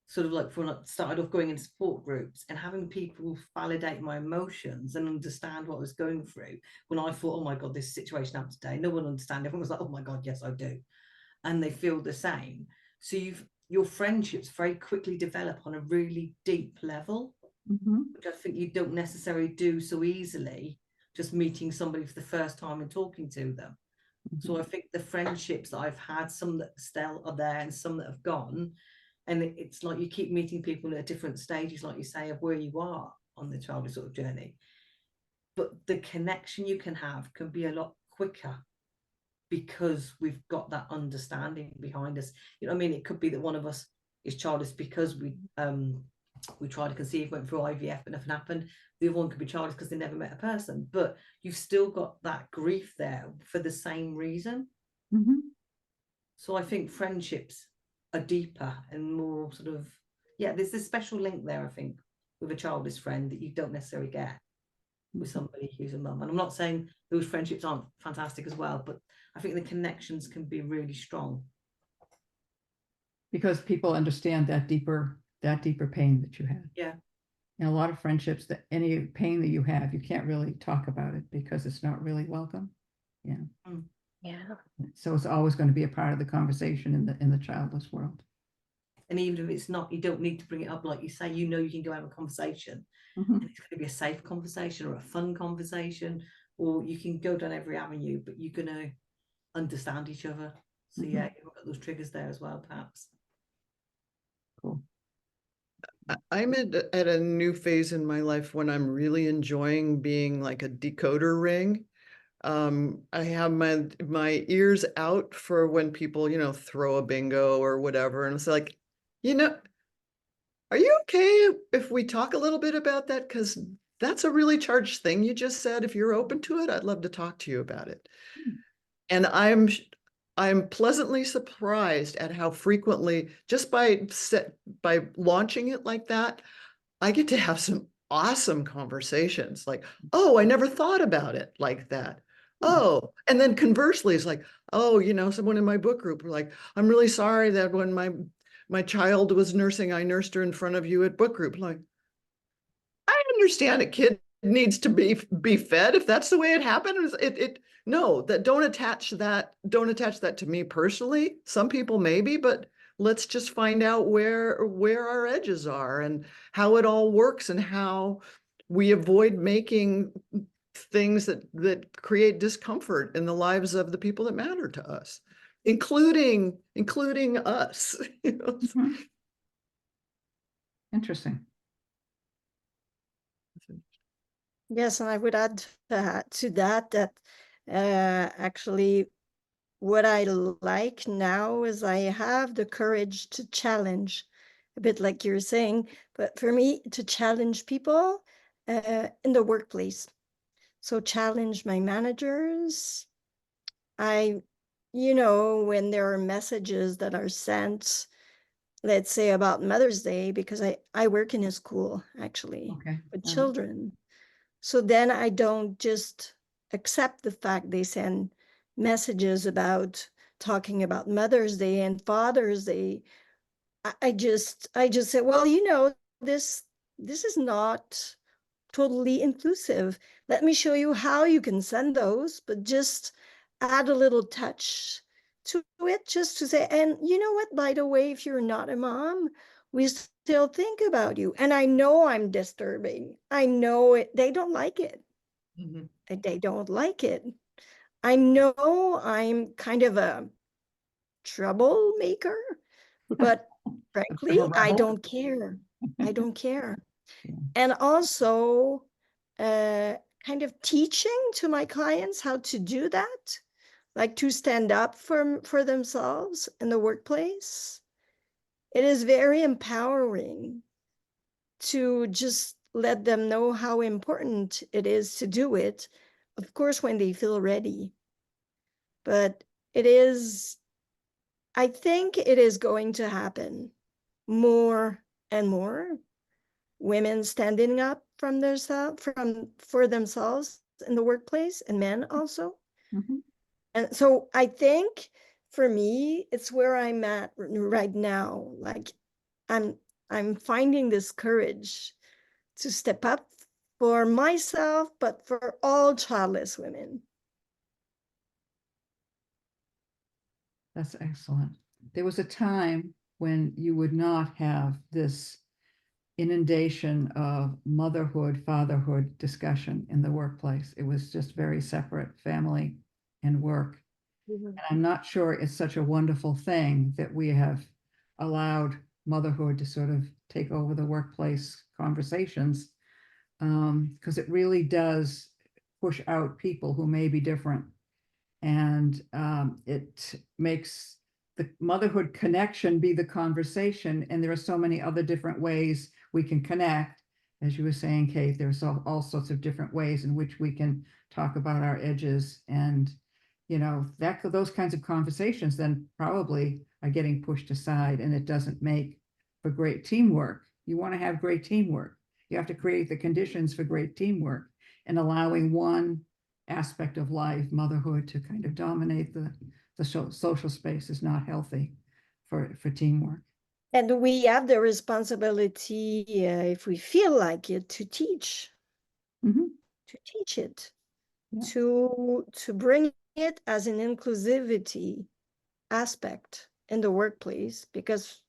sort of like when I started off going in support groups and having people validate my emotions and understand what I was going through, when I thought, oh my God, this situation happened today, no one understand. Everyone was like, oh my God, yes, I do. And they feel the same. So your friendships very quickly develop on a really deep level, which I think you don't necessarily do so easily, just meeting somebody for the first time and talking to them. So I think the friendships that I've had, some that still are there and some that have gone, and it's like you keep meeting people at different stages, like you say, of where you are on the childhood sort of journey. But the connection you can have can be a lot quicker because we've got that understanding behind us. You know what I mean? It could be that one of us is childless because we tried to conceive, went through IVF, but nothing happened. The other one could be childless because they never met a person. But you've still got that grief there for the same reason. So I think friendships are deeper and more sort of, yeah, there's this special link there, I think, with a childless friend that you don't necessarily get with somebody who's a mum. And I'm not saying those friendships aren't fantastic as well, but I think the connections can be really strong. Because people understand that deeper pain that you had. Yeah. And a lot of friendships, that any pain that you have, you can't really talk about it because it's not really welcome. Yeah. Yeah. So it's always going to be a part of the conversation in the childless world. And even if it's not, you don't need to bring it up. Like you say, you know, you can go have a conversation and it's going to be a safe conversation or a fun conversation, or you can go down every avenue, but you're going to understand each other. So yeah, you've got those triggers there as well, perhaps. Cool. I'm at a new phase in my life when I'm really enjoying being like a decoder ring. I have my ears out for when people, you know, throw a bingo or whatever. And it's like, you know, are you okay if we talk a little bit about that? Because that's a really charged thing you just said. If you're open to it, I'd love to talk to you about it. And I'm pleasantly surprised at how frequently, just by launching it like that, I get to have some awesome conversations. Like, oh, I never thought about it like that. Oh, and then conversely, it's like, oh, you know, someone in my book group were like, I'm really sorry that when my child was nursing, I nursed her in front of you at book group. Like, I understand a kid needs to be fed if that's the way it happened. No, that don't attach that to me personally. Some people maybe, but let's just find out where our edges are and how it all works and how we avoid making things that create discomfort in the lives of the people that matter to us, including us. You know? Interesting. Yes, and I would add to that actually what I like now is I have the courage to challenge, a bit like you're saying, but for me to challenge people in the workplace. So challenge my managers. You know, when there are messages that are sent, let's say about Mother's Day, because I work in a school actually with children. So then I don't just accept the fact they send messages about talking about Mother's Day and Father's Day. I just say, well, you know, this is not totally inclusive. Let me show you how you can send those, but just add a little touch to it, just to say, and you know what, by the way, if you're not a mom, we still think about you. And I know I'm disturbing. I know it. They don't like it. They don't like it. I know I'm kind of a troublemaker, but frankly, I don't care. I don't care. And also kind of teaching to my clients how to do that, like to stand up for themselves in the workplace. It is very empowering to just let them know how important it is to do it, of course, when they feel ready. But I think it is going to happen more and more. Women standing up for themselves in the workplace, and men also. And so I think for me, it's where I'm at right now. Like I'm finding this courage to step up for myself, but for all childless women. That's excellent. There was a time when you would not have this inundation of motherhood, fatherhood discussion in the workplace. It was just very separate, family and work. And I'm not sure it's such a wonderful thing that we have allowed motherhood to sort of take over the workplace conversations, because it really does push out people who may be different. And it makes the motherhood connection be the conversation. And there are so many other different ways we can connect. As you were saying, Kate, there's all sorts of different ways in which we can talk about our edges. And, you know, that those kinds of conversations then probably are getting pushed aside, and it doesn't make for great teamwork. You want to have great teamwork. You have to create the conditions for great teamwork, and allowing one aspect of life, motherhood, to kind of dominate the social space is not healthy for teamwork. And we have the responsibility, if we feel like it, to teach it, Yeah. to bring it as an inclusivity aspect in the workplace, because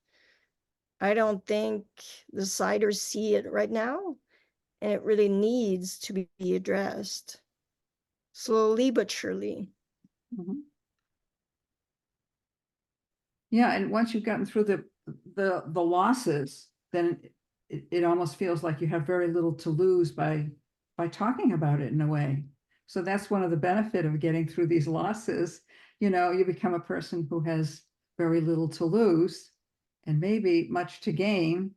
I don't think the siders see it right now, and it really needs to be addressed slowly but surely. Yeah, and once you've gotten through the losses, then it almost feels like you have very little to lose by talking about it in a way. So that's one of the benefit of getting through these losses. You know, you become a person who has very little to lose and maybe much to gain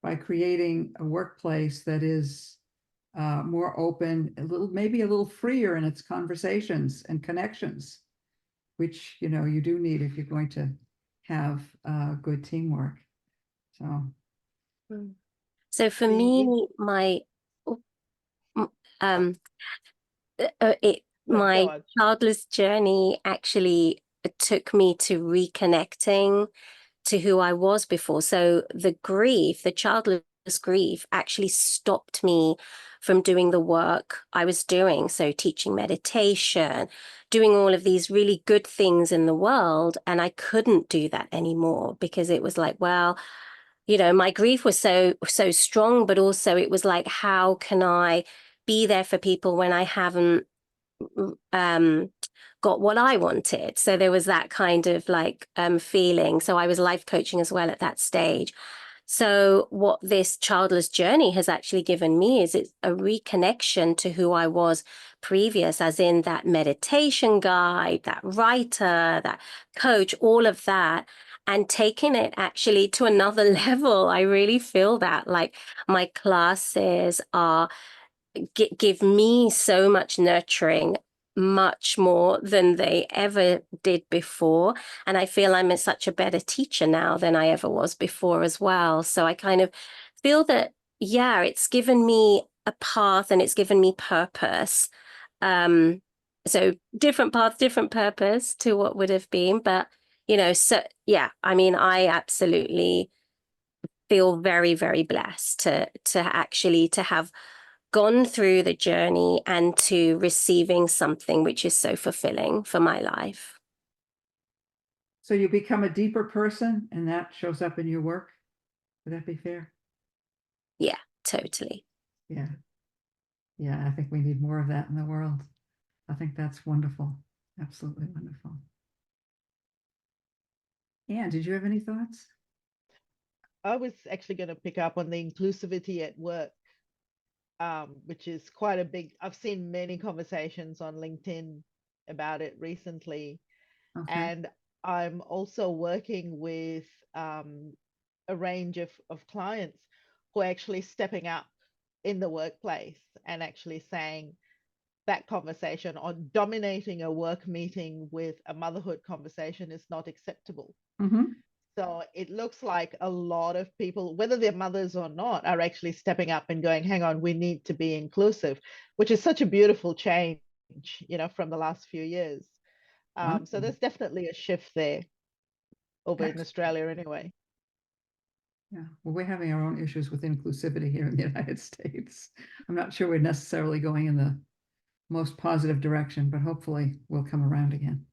by creating a workplace that is more open, maybe a little freer in its conversations and connections, which, you know, you do need if you're going to have good teamwork. So for me, my my childless journey actually took me to reconnecting to who I was before. So the childless grief actually stopped me from doing the work I was doing. So teaching meditation, doing all of these really good things in the world. And I couldn't do that anymore because it was like, well, you know, my grief was so strong, but also it was like, how can I be there for people when I haven't got what I wanted? So there was that kind of like feeling. So I was life coaching as well at that stage. So what this childless journey has actually given me is it's a reconnection to who I was previous, as in that meditation guide, that writer, that coach, all of that, and taking it actually to another level. I really feel that like my classes are give me so much nurturing, much more than they ever did before. And I feel I'm such a better teacher now than I ever was before as well. So I kind of feel that, yeah, it's given me a path and it's given me purpose. So different path, different purpose to what would have been. But, you know, so yeah, I mean, I absolutely feel very, very blessed to actually to have gone through the journey and to receiving something which is so fulfilling for my life. So you become a deeper person, and that shows up in your work. Would that be fair? Yeah, totally. Yeah. Yeah, I think we need more of that in the world. I think that's wonderful. Absolutely wonderful. Anne, did you have any thoughts? I was actually going to pick up on the inclusivity at work, which is quite a big, I've seen many conversations on LinkedIn about it recently. Okay. And I'm also working with a range of clients who are actually stepping up in the workplace and actually saying that conversation or dominating a work meeting with a motherhood conversation is not acceptable. So it looks like a lot of people, whether they're mothers or not, are actually stepping up and going, hang on, we need to be inclusive, which is such a beautiful change, you know, from the last few years. So there's definitely a shift there over in Australia anyway. Yeah, well, we're having our own issues with inclusivity here in the United States. I'm not sure we're necessarily going in the most positive direction, but hopefully we'll come around again.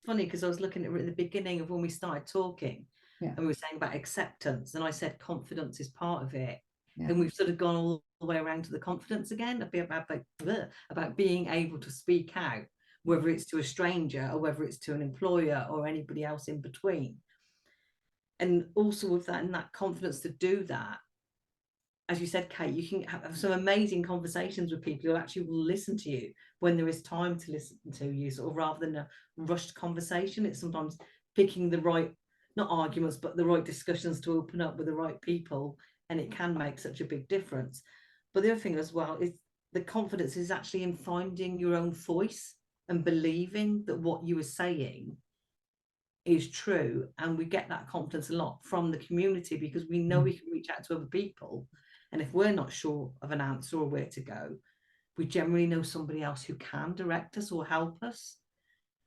Funny, because I was looking at the beginning of when we started talking, Yeah. and we were saying about acceptance, and I said confidence is part of it. Yeah. And we've sort of gone all the way around to the confidence again, about being able to speak out, whether it's to a stranger or whether it's to an employer or anybody else in between. And also with that, and that confidence to do that, as you said, Kate, you can have some amazing conversations with people who actually will listen to you when there is time to listen to you, sort of rather than a rushed conversation. It's sometimes picking the right, not arguments, but the right discussions to open up with the right people, and it can make such a big difference. But the other thing as well is the confidence is actually in finding your own voice and believing that what you are saying is true. And we get that confidence a lot from the community, because we know we can reach out to other people, and if we're not sure of an answer or where to go, we generally know somebody else who can direct us or help us.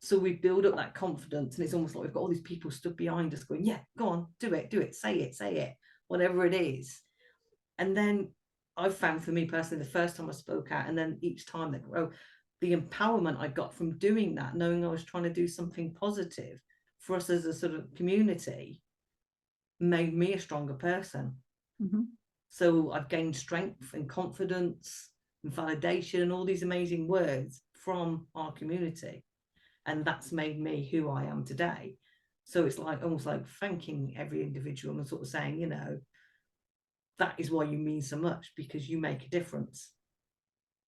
So we build up that confidence, and it's almost like we've got all these people stood behind us going, yeah, go on, do it, say it, whatever it is. And then I've found, for me personally, the first time I spoke out, and then each time they grow, the empowerment I got from doing that, knowing I was trying to do something positive for us as a sort of community, made me a stronger person. Mm-hmm. So I've gained strength and confidence and validation and all these amazing words from our community. And that's made me who I am today. So it's like almost like thanking every individual and sort of saying, you know, that is why you mean so much, because you make a difference.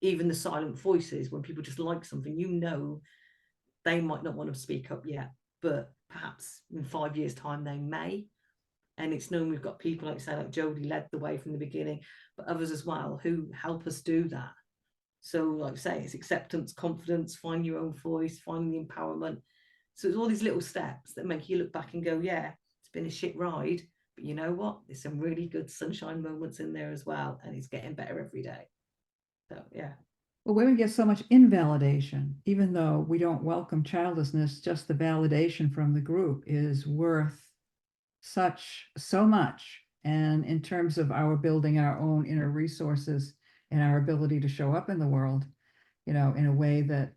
Even the silent voices, when people just like something, you know, they might not want to speak up yet, but perhaps in 5 years' time they may. And it's known we've got people, like say, like Jodie led the way from the beginning, but others as well who help us do that. So like I say, it's acceptance, confidence, find your own voice, find the empowerment. So it's all these little steps that make you look back and go, yeah, it's been a shit ride, but you know what? There's some really good sunshine moments in there as well, and it's getting better every day. So yeah. Well, women get so much invalidation, even though we don't welcome childlessness, just the validation from the group is worth so much. And in terms of our building our own inner resources and our ability to show up in the world, you know, in a way that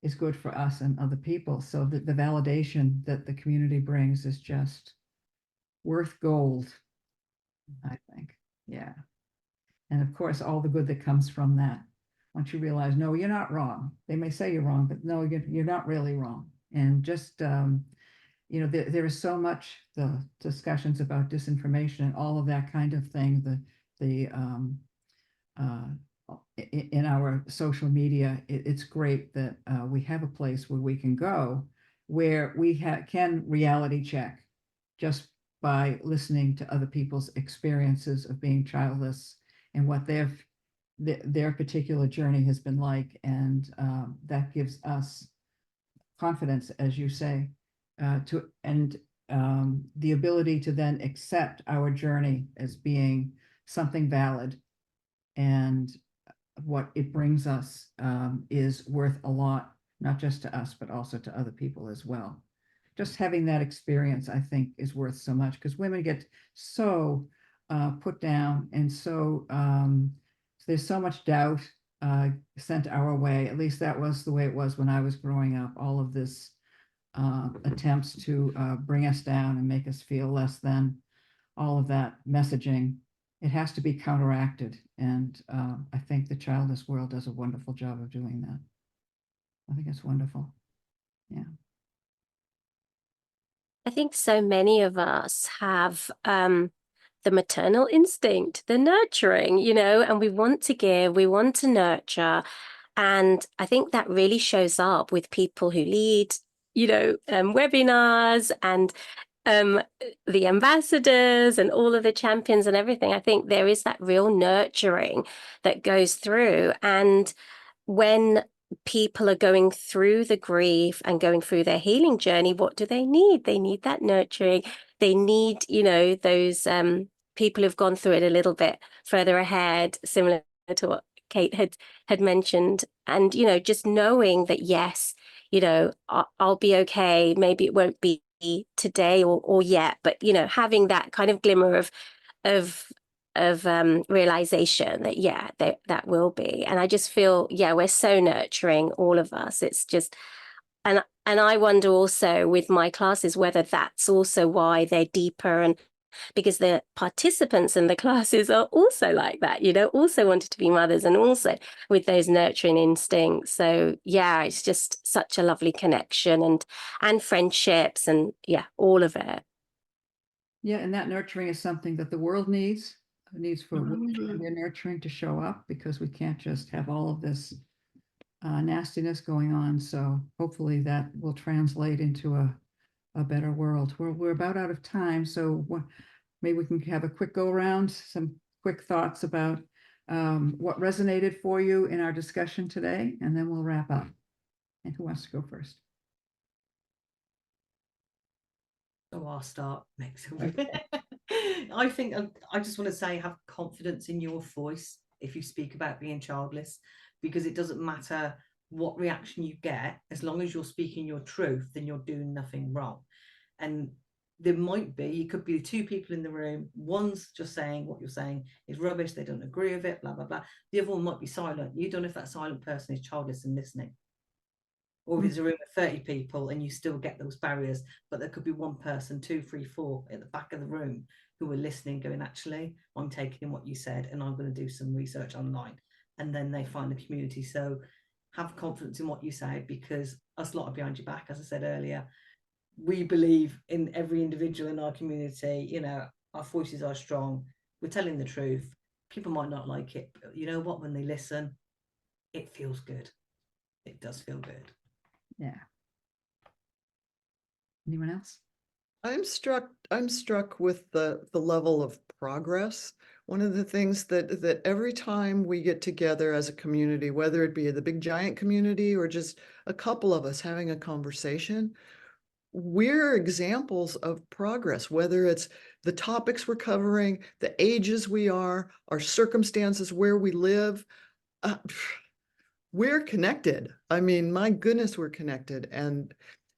is good for us and other people. So the validation that the community brings is just worth gold, I think. Yeah. And of course, all the good that comes from that. Once you realize, no, you're not wrong. They may say you're wrong, but no, you're not really wrong. And just, you know, there is so much, the discussions about disinformation and all of that kind of thing, in our social media, it's great that we have a place where we can go, where we can reality check just by listening to other people's experiences of being childless and what their particular journey has been like. And that gives us confidence, as you say, the ability to then accept our journey as being something valid, and what it brings us is worth a lot, not just to us, but also to other people as well. Just having that experience, I think, is worth so much, because women get so put down, and so there's so much doubt sent our way. At least that was the way it was when I was growing up. All of this attempts to bring us down and make us feel less than, all of that messaging, it has to be counteracted. And I think the Childless world does a wonderful job of doing that. I think it's wonderful. Yeah. I think so many of us have the maternal instinct, the nurturing, you know, and we want to give, we want to nurture. And I think that really shows up with people who lead, you know, webinars and the ambassadors and all of the champions and everything. I think there is that real nurturing that goes through. And when people are going through the grief and going through their healing journey, what do they need? They need that nurturing. They need, you know, those people who've gone through it a little bit further ahead, similar to what Kate had mentioned. And, you know, just knowing that, yes, you know, I'll be okay. Maybe it won't be today or yet, but you know, having that kind of glimmer of realization that that will be. And I just feel, we're so nurturing, all of us. It's just, and I wonder also with my classes whether that's also why they're deeper, and because the participants in the classes are also like that, you know, also wanted to be mothers and also with those nurturing instincts. So it's just such a lovely connection and friendships and all of it. Yeah, and that nurturing is something that the world needs. It needs for their nurturing to show up, because we can't just have all of this nastiness going on. So hopefully that will translate into a better world. We're about out of time, so maybe we can have a quick go around, some quick thoughts about what resonated for you in our discussion today, and then we'll wrap up. And who wants to go first? So I'll start next. I think I just want to say, have confidence in your voice if you speak about being childless, because it doesn't matter what reaction you get, as long as you're speaking your truth, then you're doing nothing wrong. And there might be, it could be two people in the room, one's just saying what you're saying is rubbish, they don't agree with it, blah blah blah. The other one might be silent. You don't know if that silent person is childless and listening, or if it's a room of 30 people and you still get those barriers, but there could be one person, 2, 3, 4 at the back of the room who are listening, going, actually, I'm taking in what you said and I'm going to do some research online. And then they find the community. So have confidence in what you say, because us lot are behind your back. As I said earlier, we believe in every individual in our community. You know, our voices are strong. We're telling the truth. People might not like it, but you know what? When they listen, it feels good. It does feel good. Yeah. Anyone else? I'm struck with the level of progress. One of the things that every time we get together as a community, whether it be the big giant community or just a couple of us having a conversation, we're examples of progress, whether it's the topics we're covering, the ages we are, our circumstances, where we live. We're connected. I mean, my goodness, we're connected. And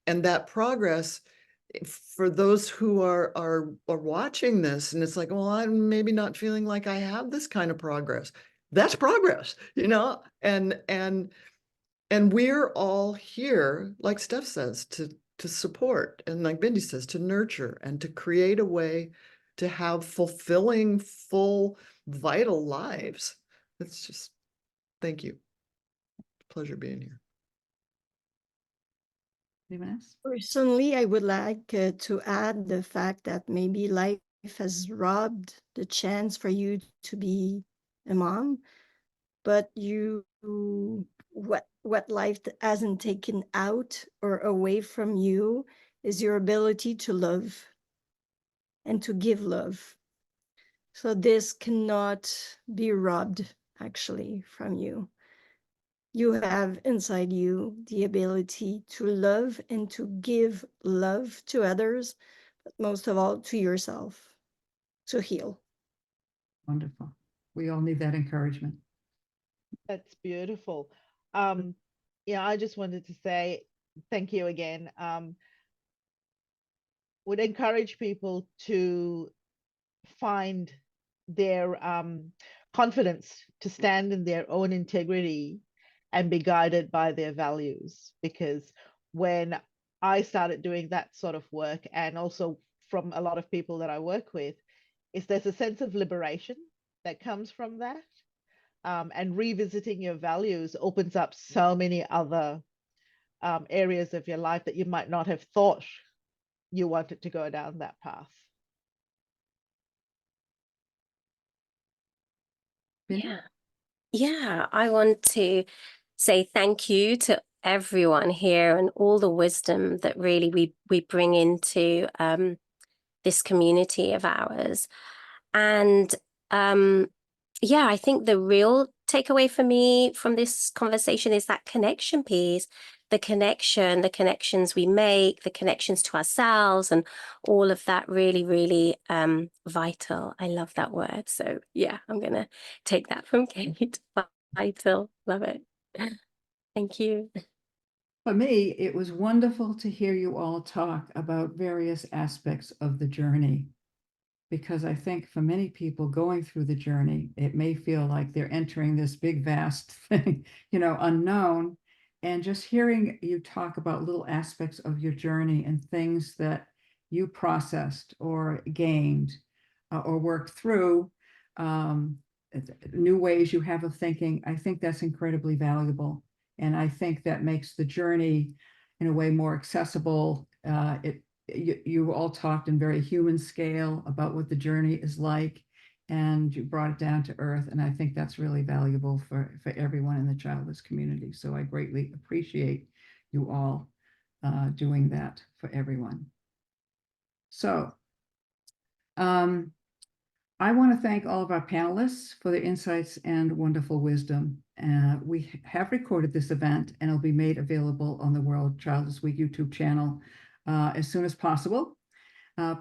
that progress, for those who are watching this, and it's like, well, I'm maybe not feeling like I have this kind of progress. That's progress, you know? And we're all here, like Steph says, to support, and like Bindi says, to nurture and to create a way to have fulfilling, full, vital lives. It's just, thank you. Pleasure being here. Anyone else? Personally, I would like to add the fact that maybe life has robbed the chance for you to be a mom, but what life hasn't taken out or away from you is your ability to love and to give love. So this cannot be robbed actually from you. You have inside you the ability to love and to give love to others, but most of all to yourself, to heal. Wonderful. We all need that encouragement. That's beautiful. I just wanted to say thank you again. Would encourage people to find their confidence to stand in their own integrity and be guided by their values. Because when I started doing that sort of work, and also from a lot of people that I work with, there's a sense of liberation that comes from that. And revisiting your values opens up so many other areas of your life that you might not have thought you wanted to go down that path. Yeah, I want to say thank you to everyone here and all the wisdom that really we bring into this community of ours. And I think the real takeaway for me from this conversation is that connection piece, the connections we make, the connections to ourselves, and all of that really, really vital. I love that word. So I'm going to take that from Kate. Vital. Love it. Thank you. For me, it was wonderful to hear you all talk about various aspects of the journey, because I think for many people going through the journey, it may feel like they're entering this big, vast thing, unknown. And just hearing you talk about little aspects of your journey and things that you processed or gained or worked through, new ways you have of thinking, I think that's incredibly valuable. And I think that makes the journey in a way more accessible. You all talked in very human scale about what the journey is like, and you brought it down to earth. And I think that's really valuable for everyone in the childless community. So I greatly appreciate you all doing that for everyone. So I want to thank all of our panelists for their insights and wonderful wisdom. We have recorded this event, and it'll be made available on the World Childless Week YouTube channel as soon as possible.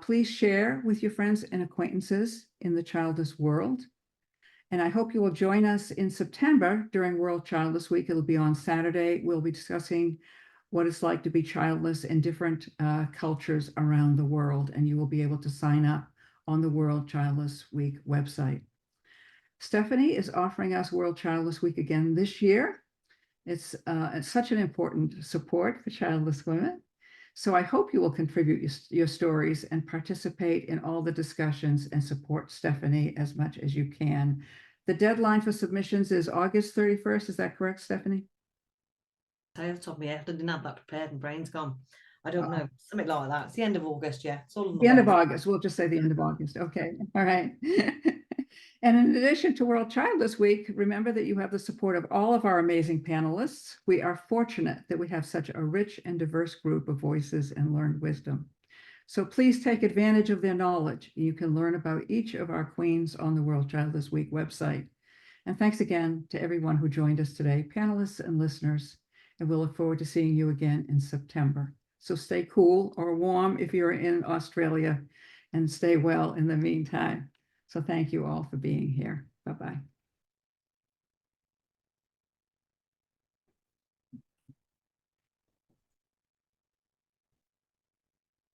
Please share with your friends and acquaintances in the childless world. And I hope you will join us in September during World Childless Week. It'll be on Saturday. We'll be discussing what it's like to be childless in different cultures around the world, and you will be able to sign up on the World Childless Week website. Stephanie is offering us World Childless Week again this year. It's such an important support for childless women. So I hope you will contribute your stories and participate in all the discussions and support Stephanie as much as you can. The deadline for submissions is August 31st. Is that correct, Stephanie? I have told me I didn't have that prepared and brain's gone. I don't know, something like that. It's the end of August, yeah. It's all on The end of web. August. We'll just say the end of August. Okay. All right. And in addition to World Childless Week, remember that you have the support of all of our amazing panelists. We are fortunate that we have such a rich and diverse group of voices and learned wisdom. So please take advantage of their knowledge. You can learn about each of our queens on the World Childless Week website. And thanks again to everyone who joined us today, panelists and listeners. And we'll look forward to seeing you again in September. So stay cool or warm if you're in Australia, and stay well in the meantime. So thank you all for being here. Bye-bye.